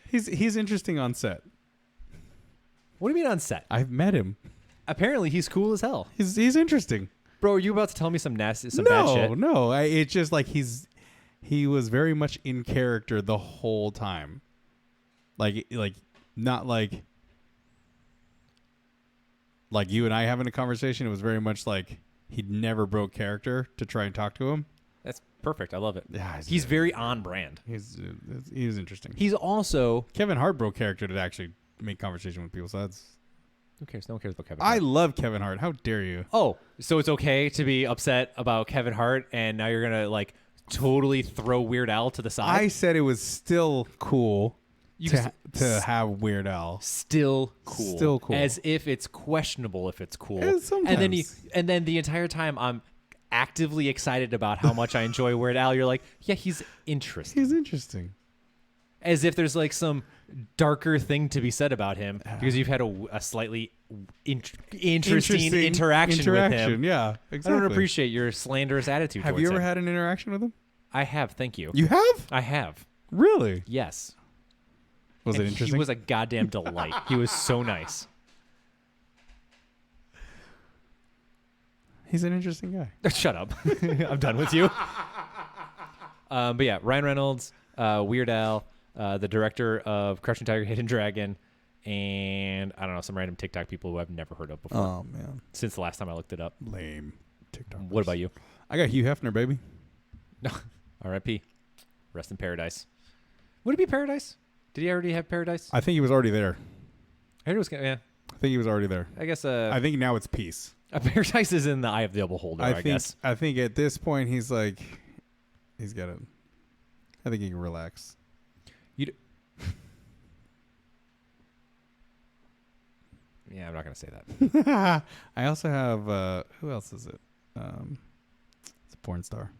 He's interesting on set. What do you mean on set? I've met him. Apparently, he's cool as hell. He's interesting. Bro, are you about to tell me some bad shit? No. It's just like he was very much in character the whole time. Like not like you and I having a conversation. It was very much like he never broke character to try and talk to him. That's perfect. I love it. Yeah, he's very on brand. He's interesting. He's also Kevin Hart broke character to actually make conversation with people. So that's who cares? No one cares about Kevin Hart. I love Kevin Hart. How dare you? Oh, so it's okay to be upset about Kevin Hart, and now you're gonna like totally throw Weird Al to the side. I said it was still cool to have Weird Al. Still cool. Still cool. As if it's questionable if it's cool. Sometimes. And then the entire time I'm actively excited about how much I enjoy Weird Al. You're like, yeah, he's interesting. He's interesting. As if there's like some darker thing to be said about him because you've had a slightly interesting interaction with him. Yeah, exactly. I don't appreciate your slanderous attitude. Have you ever had an interaction with him? I have. Thank you. You have? I have. Really? Yes. Was it interesting? He was a goddamn delight. He was so nice. He's an interesting guy. Shut up. I'm done with you. But yeah, Ryan Reynolds, Weird Al, the director of Crouching Tiger, Hidden Dragon, and I don't know, some random TikTok people who I've never heard of before. Oh, man. Since the last time I looked it up. Lame TikTok. What about you? I got Hugh Hefner, baby. No. R.I.P. Rest in paradise. Would it be paradise? Did he already have paradise? I think he was already there. I heard it was, yeah. I think he was already there. I guess I think now it's peace. a paradise is in the eye of the beholder, I guess. I think at this point he's like, he's got to, I think he can relax. Yeah, I'm not going to say that. I also have, who else is it? It's a porn star.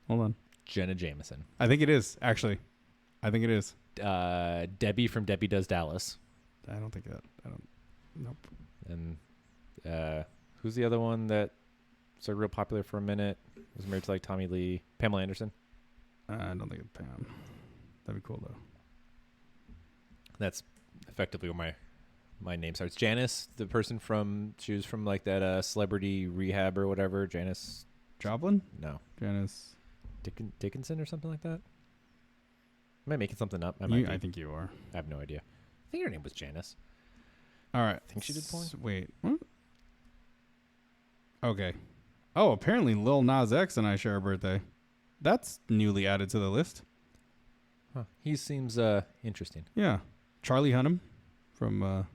Hold on. Jenna Jameson. I think it is, actually. I think it is. Debbie from Debbie Does Dallas. I don't think that. I don't. Nope. And who's the other one that was like real popular for a minute? Was married to like Tommy Lee. Pamela Anderson. I don't think it's Pam. That'd be cool though. That's effectively where my name starts. Janice, the person she was from like that Celebrity Rehab or whatever. Janice Joplin? No. Janice Dickinson or something like that. Am I making something up? I think you are. I have no idea. I think her name was Janice. All right. I think she did porn. Wait. What? Okay. Oh, apparently Lil Nas X and I share a birthday. That's newly added to the list. Huh. He seems interesting. Yeah. Charlie Hunnam from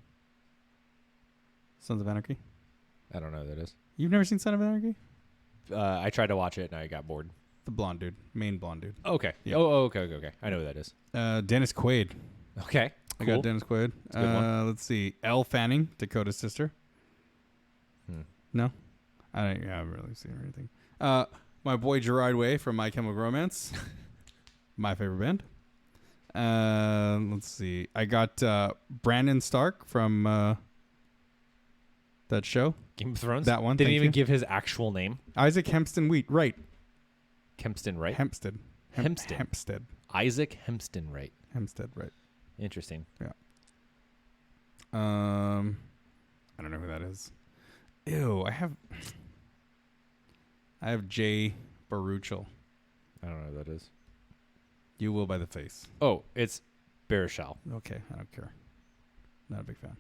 Sons of Anarchy. I don't know who that is. You've never seen Sons of Anarchy? I tried to watch it and I got bored. The blonde dude. Main blonde dude. Okay. Yeah. Okay. I know who that is. Dennis Quaid. Okay. I Cool. got Dennis Quaid. That's a good one. Let's see. Elle Fanning, Dakota's sister. No? I haven't really seen her anything. My boy Gerard Way from My Chemical Romance. My favorite band. Let's see. I got Brandon Stark from that show. Game of Thrones? That one. Didn't thank even you. give his actual name. Isaac Hempston Wright. Kempston, right? Hempstead. Hempstead. Isaac Hempston, right? Hempstead, right. Interesting. Yeah. I don't know who that is. Ew, I have Jay Baruchel. I don't know who that is. You will by the face. Oh, it's Baruchel. Okay, I don't care. Not a big fan.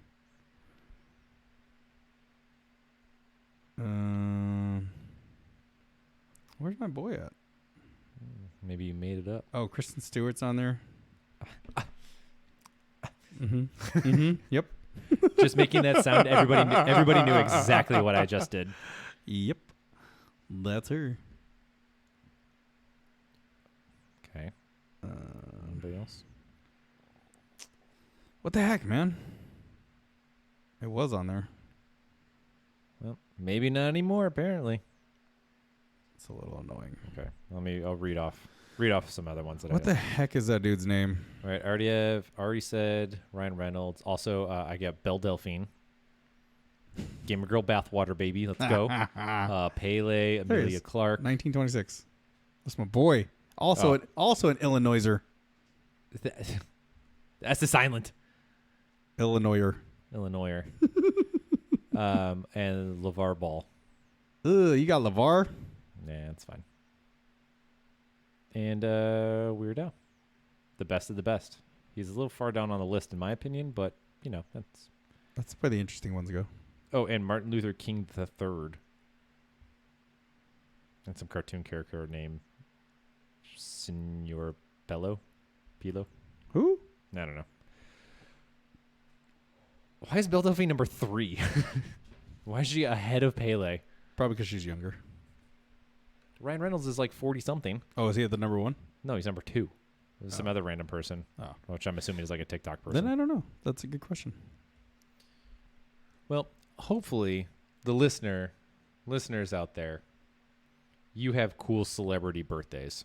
Where's my boy at? Maybe you made it up. Oh, Kristen Stewart's on there. Yep. Just making that sound, everybody knew exactly what I just did. Yep. That's her. Okay. Anybody else? What the heck, man? It was on there. Well, maybe not anymore, apparently. It's a little annoying. Okay. I'll read off some other ones that What the heck is that dude's name? All right, already said Ryan Reynolds. Also, I got Belle Delphine. Gamer Girl Bathwater Baby. Let's go. Pele, Amelia Clark. 1926. That's my boy. Also an Illinoiser. That's the silent. Illinoiser. Illinoiser. And LeVar Ball. Ugh, you got LeVar? Nah, that's fine. And Weird Al. The best of the best. He's a little far down on the list in my opinion, but That's where the interesting ones go. Oh, and Martin Luther King III. And some cartoon character named Senor Pilo. Who? I don't know. Why is Belle Delphine number 3? Why is she ahead of Pele? Probably because she's younger. Ryan Reynolds is like 40-something. Oh, is he at the number 1? No, he's number 2. There's some other random person, which I'm assuming is like a TikTok person. Then I don't know. That's a good question. Well, hopefully the listeners out there, you have cool celebrity birthdays.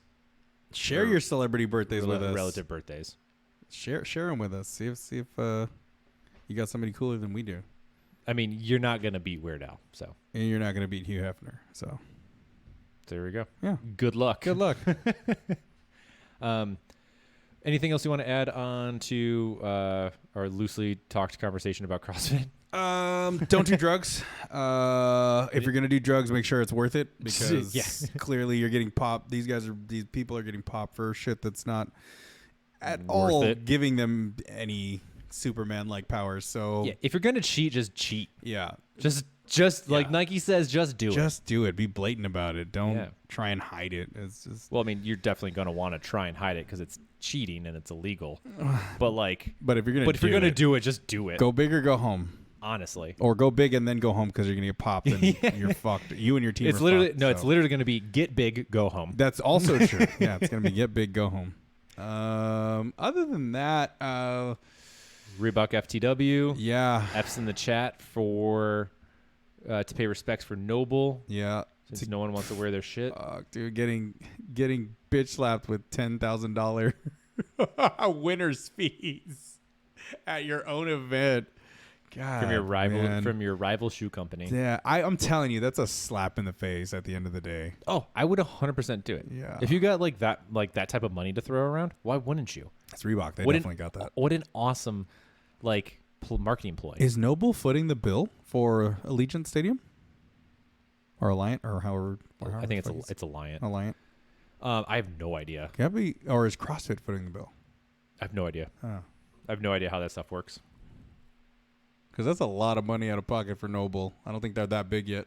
Share your celebrity birthdays with us. Relative birthdays. Share them with us. See if you got somebody cooler than we do. I mean, you're not going to beat Weird Al, so. And you're not going to beat Hugh Hefner, so. There we go. Yeah. Good luck. Good luck. Anything else you want to add on to our loosely talked conversation about CrossFit? Don't do drugs. If you're gonna do drugs, make sure it's worth it because Yeah. clearly you're getting popped. These people are getting popped for shit that's not at Worth all it. giving them any Superman-like powers. So Yeah, if you're gonna cheat, just cheat. yeah, Just like Yeah. Nike says, just do it. just do it. Be blatant about it. Don't Yeah. try and hide it. It's just. Well, I mean, you're definitely gonna want to try and hide it because it's cheating and it's illegal. But like, But if you're gonna, do it, just do it. go big or go home. Honestly, Or go big and then go home because you're gonna get popped and you're fucked. You and your team. it's are literally fucked, no. It's so. literally gonna be get big, go home. That's also true. Yeah, it's gonna be get big, go home. Other than that, Reebok FTW. yeah, F's in the chat for to pay respects for Noble yeah, since no one wants to wear their shit. dude, getting bitch slapped with $10,000 winners fees at your own event. God, From your rival shoe company. Yeah, I'm telling you, that's a slap in the face at the end of the day. Oh, I would 100% do it. Yeah. If you got like that type of money to throw around, why wouldn't you? It's Reebok. They What an- definitely got that. What an awesome marketing ploy. Is Noble footing the bill for Allegiant Stadium? Or Alliant, or however I think the fuck it's Alliant. Alliant. I have no idea. Can that be, or is CrossFit footing the bill? I have no idea. Oh. I have no idea how that stuff works. Because that's a lot of money out of pocket for Noble. I don't think they're that big yet.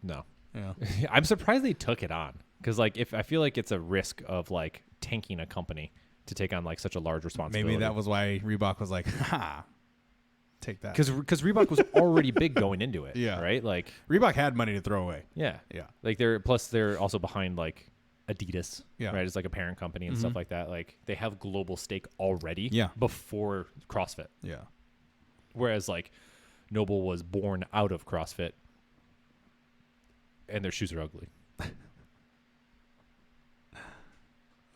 No. Yeah. I'm surprised they took it on because if I feel like it's a risk of like tanking a company to take on like such a large responsibility. Maybe that was why Reebok was like, ha, take that. because Reebok was already big going into it. Yeah. Right. Like Reebok had money to throw away. yeah. Yeah. Like they're also behind like Adidas. Yeah. Right. It's like a parent company and stuff like that. Like they have global stake already. Yeah. Before CrossFit. Yeah. Whereas like Noble was born out of CrossFit and their shoes are ugly.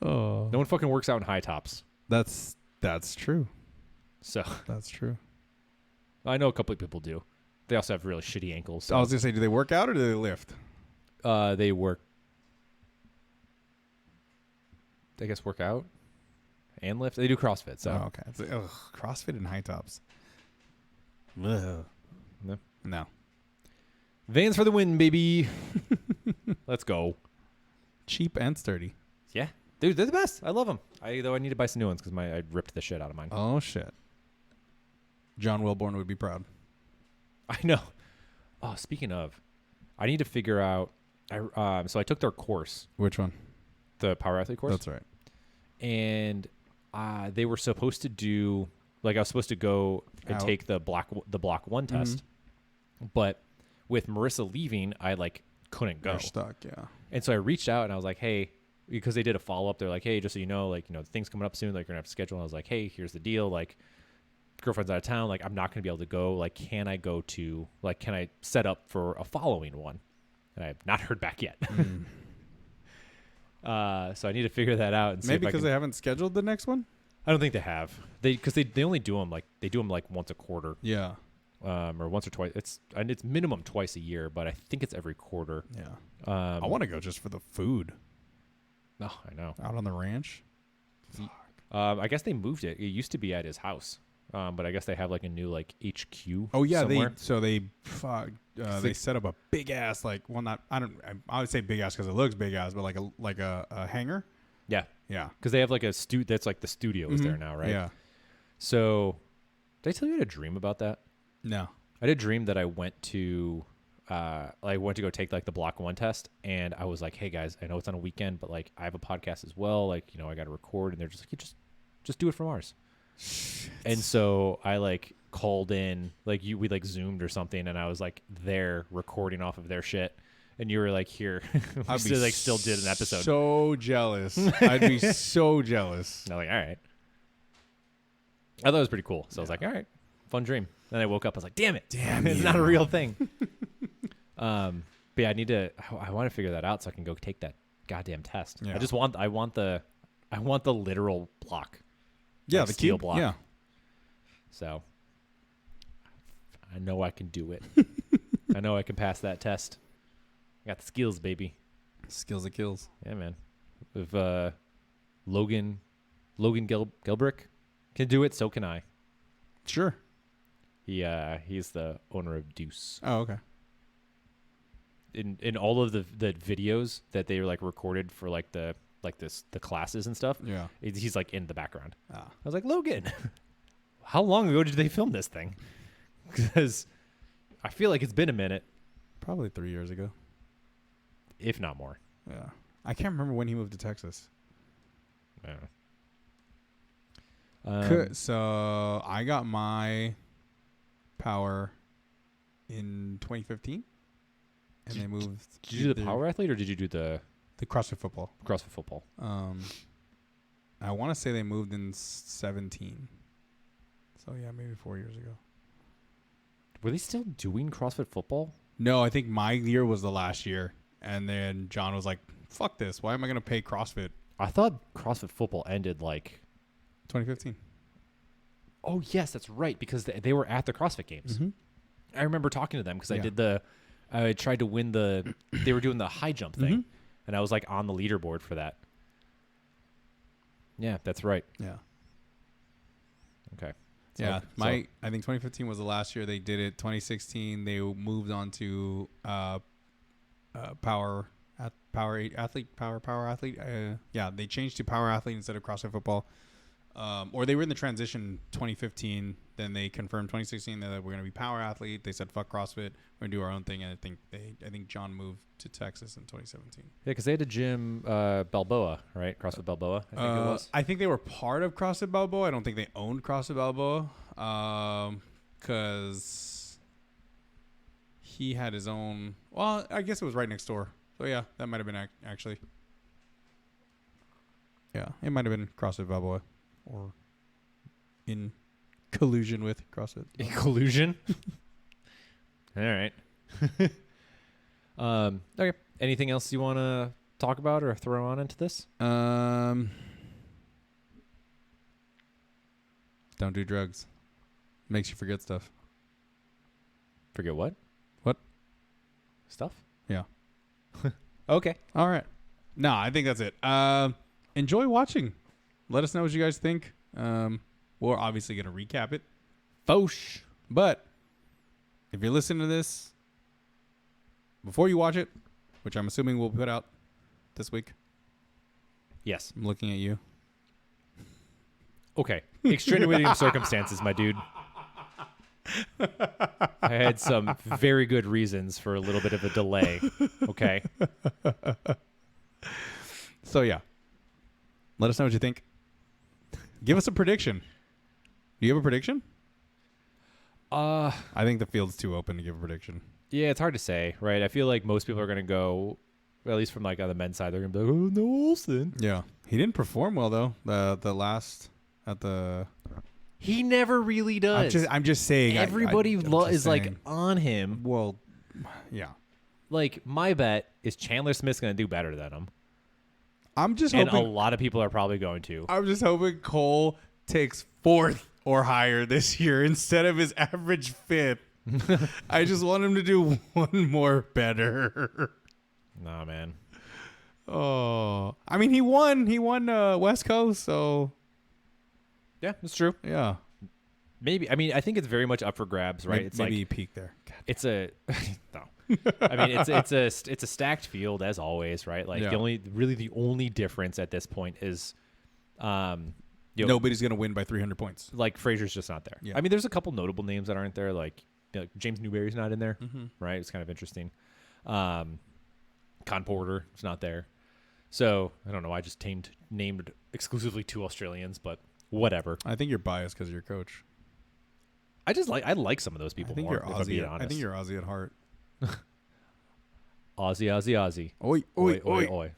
Oh. No one fucking works out in high tops. That's true. So That's true. I know a couple of people do. They also have really shitty ankles. So I was going to say, do they work out or do they lift? They work out and lift. They do CrossFit. So Oh, okay. It's like, CrossFit and high tops. Ugh. No. No. Vans for the win, baby. Let's go. Cheap and sturdy. Yeah. Dude, they're the best. I love them. Though I need to buy some new ones because I ripped the shit out of mine. Oh, shit. John Welborn would be proud. I know. Oh, speaking of, I need to figure out. So I took their course, Which one? the Power Athlete course. That's right. And they were supposed to do I was supposed to go and Out. take the block 1 test, but with Marissa leaving, I couldn't go. You're stuck, yeah. And so I reached out and I was like, hey, because they did a follow up. They're like, hey, just so you know, things coming up soon. Like, you're gonna have to schedule. And I was like, hey, here's the deal. Like, girlfriend's out of town. Like, I'm not gonna be able to go. Like, can I go to? Like, can I set up for a following one? And I have not heard back yet. So I need to figure that out. And see Maybe if I because can, they haven't scheduled the next one? I don't think they have. Because they only do them once a quarter. Yeah. Or once or twice. It's minimum twice a year, but I think it's every quarter. Yeah. I want to go just for the food Oh, I know. out on the ranch. I guess they moved it. It used to be at his house, but I guess they have a new HQ. Oh yeah, somewhere. they set up a big ass I would say big ass because it looks big ass, but like a hangar. Yeah, Yeah. because they have a that's the studio is there now, right? Yeah. So, did I tell you I had a dream about that? No. I had a dream that I went to, went to go take the block 1 test, and I was like, "Hey guys, I know it's on a weekend, but I have a podcast as well. I got to record." And they're just like, "You just do it from ours." And so I called in, we zoomed or something, and I was there recording off of their shit, and you were here. I'd we be still did an episode. So jealous. I'd be so jealous. And I'm all right. I thought it was pretty cool. So I was all right, fun dream. Then I woke up, I was like, damn it. It's not a real thing. But yeah, I want to figure that out so I can go take that goddamn test. Yeah. I want the literal block. Yeah, the the steel cube block. Yeah. So I know I can do it. I know I can pass that test. I got the skills, baby. Skills that kills. Yeah, man. If Logan Gelbrick can do it, so can I. Sure. He's the owner of Deuce. Oh, okay. In all of the videos that they were like recorded for like the classes and stuff, Yeah. he's like in the background. Ah. I was like, Logan, how long ago did they film this thing? Because I feel like it's been a minute, Probably 3 years ago. if not more. Yeah. I can't remember when he moved to Texas. Yeah. So I got my power in 2015, and they moved. Did you do the power athlete or did you do the CrossFit football? CrossFit football? I want to say they moved in 17. So yeah, maybe 4 years ago. Were they still doing CrossFit football? No, I think my year was the last year, and then John was like, "Fuck this! Why am I gonna pay CrossFit?" I thought CrossFit football ended like 2015. Oh, yes, that's right, because they were at the CrossFit Games. Mm-hmm. I remember talking to them because Yeah. I tried to win they were doing the high jump thing, Mm-hmm. and I was like on the leaderboard for that. Yeah, that's right. Yeah. Okay. Yeah, I think 2015 was the last year they did it. 2016 they moved on to power athlete. Yeah, they changed to power athlete instead of CrossFit football. Or they were in the transition 2015. Then they confirmed 2016 that we're going to be power athlete. They said fuck CrossFit, we're going to do our own thing. And I think John moved to Texas in 2017. Yeah, because they had a gym Balboa, right? CrossFit Balboa, I think it was. I think they were part of CrossFit Balboa. I don't think they owned CrossFit Balboa because he had his own. Well, I guess it was right next door. So yeah, that might have been actually. Yeah, it might have been CrossFit Balboa, or in collusion with CrossFit. In collusion? All right. Okay. Anything else you want to talk about or throw on into this? Don't do drugs. Makes you forget stuff. Forget what? What? Stuff? Yeah. Okay. All right. No, I think that's it. Enjoy watching. Let us know what you guys think. We're obviously going to recap it. Fosh. But if you're listening to this before you watch it, which I'm assuming we'll put out this week. Yes. I'm looking at you. Okay. Extenuating circumstances, my dude. I had some very good reasons for a little bit of a delay. Okay. So, yeah. Let us know what you think. Give us a prediction. Do you have a prediction? I think the field's too open to give a prediction. Yeah, it's hard to say, right? I feel like most people are going to go, at least from like on the men's side, they're going to be like, oh, no Olsen. Yeah. He didn't perform well, though. The last at the... He never really does. I'm just saying. Everybody I'm just is like saying. on him. Well, yeah. Like, my bet is Chandler Smith's going to do better than him. I'm just And hoping... a lot of people are probably going to. I'm just hoping Cole takes 4th or higher this year instead of his average 5th. I just want him to do one more better. Nah, man. Oh, I mean, he won West Coast, so Yeah, it's true. yeah. Maybe. I mean, I think it's very much up for grabs, right? Maybe he peaked there. It's a no. I mean, it's a stacked field as always, right? Like Yeah. the only difference at this point is, Nobody's gonna win by 300 points. like Frazier's just not there. Yeah. I mean, there's a couple notable names that aren't there, like James Newberry's not in there, right? It's kind of interesting. Con Porter is not there, so I don't know. I just named exclusively 2 Australians, but whatever. I think you're biased because you're coach. I like some of those people I think more. you're If I'm being Aussie. honest. I think you're Aussie at heart. Aussie. Oi, oi, oi.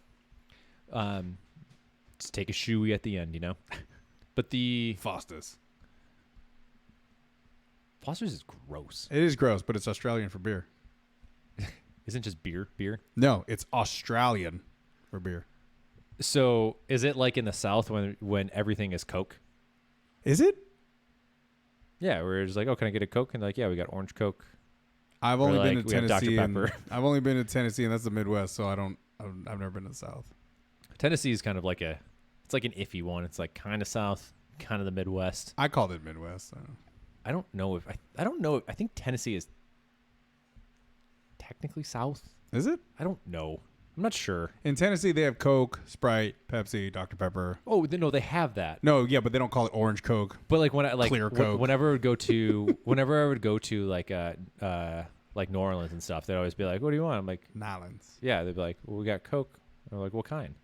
Just take a shoey at the end, you know. But the Foster's. Foster's is gross. It is gross, but it's Australian for beer. Isn't just beer? No, it's Australian for beer. So is it like in the South when everything is Coke? Is it? Yeah, where it's like, oh, can I get a Coke? And like, yeah, we got orange Coke. I've Or only like, been to we have Dr. Tennessee. And Pepper. I've only been to Tennessee, and that's the Midwest. So I've never been to the South. Tennessee is kind of like it's like an iffy one. It's like kind of South, kind of the Midwest. I called it Midwest. So. I don't know if I don't know. I think Tennessee is technically south. Is it? I don't know. I'm not sure. In Tennessee, they have Coke, Sprite, Pepsi, Dr. Pepper. Oh, no, they have that. No, yeah, but they don't call it Orange Coke. But like when I like Clear Coke. whenever I would go to like New Orleans and stuff, they'd always be like, "What do you want?" I'm like, Nolans. "Yeah." They'd be like, "Well, we got Coke." I'm like, "What kind?"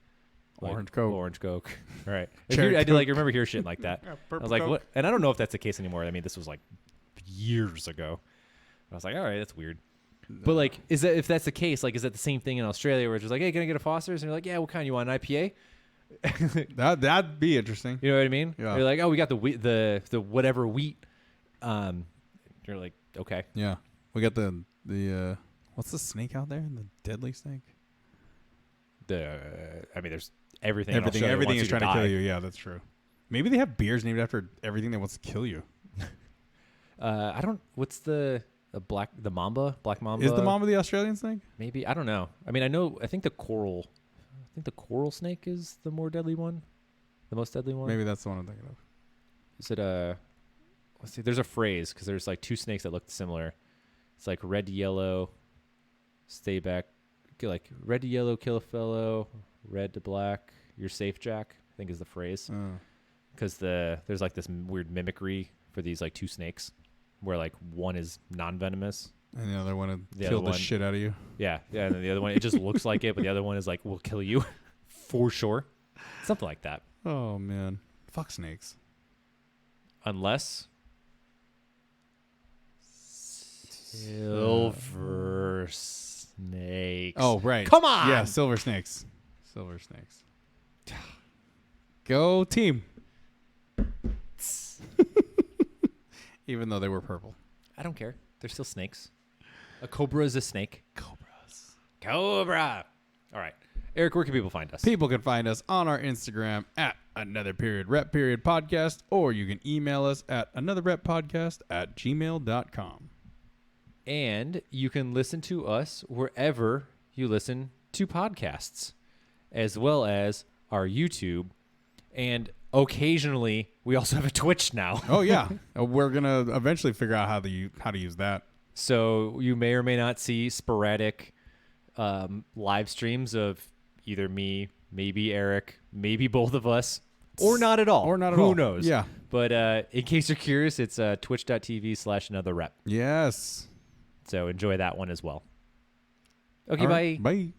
Like, Orange Coke. Orange Coke. All right. Cherry I did like Coke. remember hearing shit like that. Yeah, I purple was like, Coke. "What?" And I don't know if that's the case anymore. I mean, this was like years ago. I was like, "All right, that's weird." But like, if that's the case, like, is that the same thing in Australia where it's just like, "Hey, can I get a Foster's?" And you're like, "Yeah, what kind you want? An IPA?" That'd be interesting. You know what I mean? Yeah. You're like, "Oh, we got the wheat, the whatever wheat." You're like, "Okay." Yeah, we got the what's the snake out there? The deadly snake. I mean, there's everything. Everything is trying to kill you. Yeah, that's true. Maybe they have beers named after everything that wants to kill you. I don't. What's the mamba? Black mamba. Is the mamba the Australian snake? Maybe, I don't know. I mean, I think the coral snake is the more deadly one, the most deadly one. Maybe that's the one I'm thinking of. Is it let's see. There's a phrase because there's like two snakes that look similar. It's like red to yellow, stay back. Like red to yellow, kill a fellow. Red to black, you're safe, Jack. I think is the phrase. Because there's like this weird mimicry for these like two snakes, where like one is non-venomous and the other one would kill the shit out of you. Yeah, and then the other one, it just looks like it, but the other one is like, will kill you for sure. Something like that. Oh, man. Fuck snakes. Unless silver snakes. Oh, right. Come on! Yeah, silver snakes. Silver snakes. Go team. Even though they were purple. I don't care. They're still snakes. A cobra is a snake. Cobra. All right. Eric, where can people find us? People can find us on our Instagram at @anotherperiodrepperiodpodcast, or you can email us at anotherreppodcast@gmail.com. And you can listen to us wherever you listen to podcasts, as well as our YouTube. And occasionally, we also have a Twitch now. Oh, yeah. We're going to eventually figure out how to use that. So you may or may not see sporadic live streams of either me, maybe Eric, maybe both of us, or not at all. Or not at all. Who knows? Yeah. But in case you're curious, it's twitch.tv/anotherrep. Yes. So enjoy that one as well. Okay, All right. bye. Bye.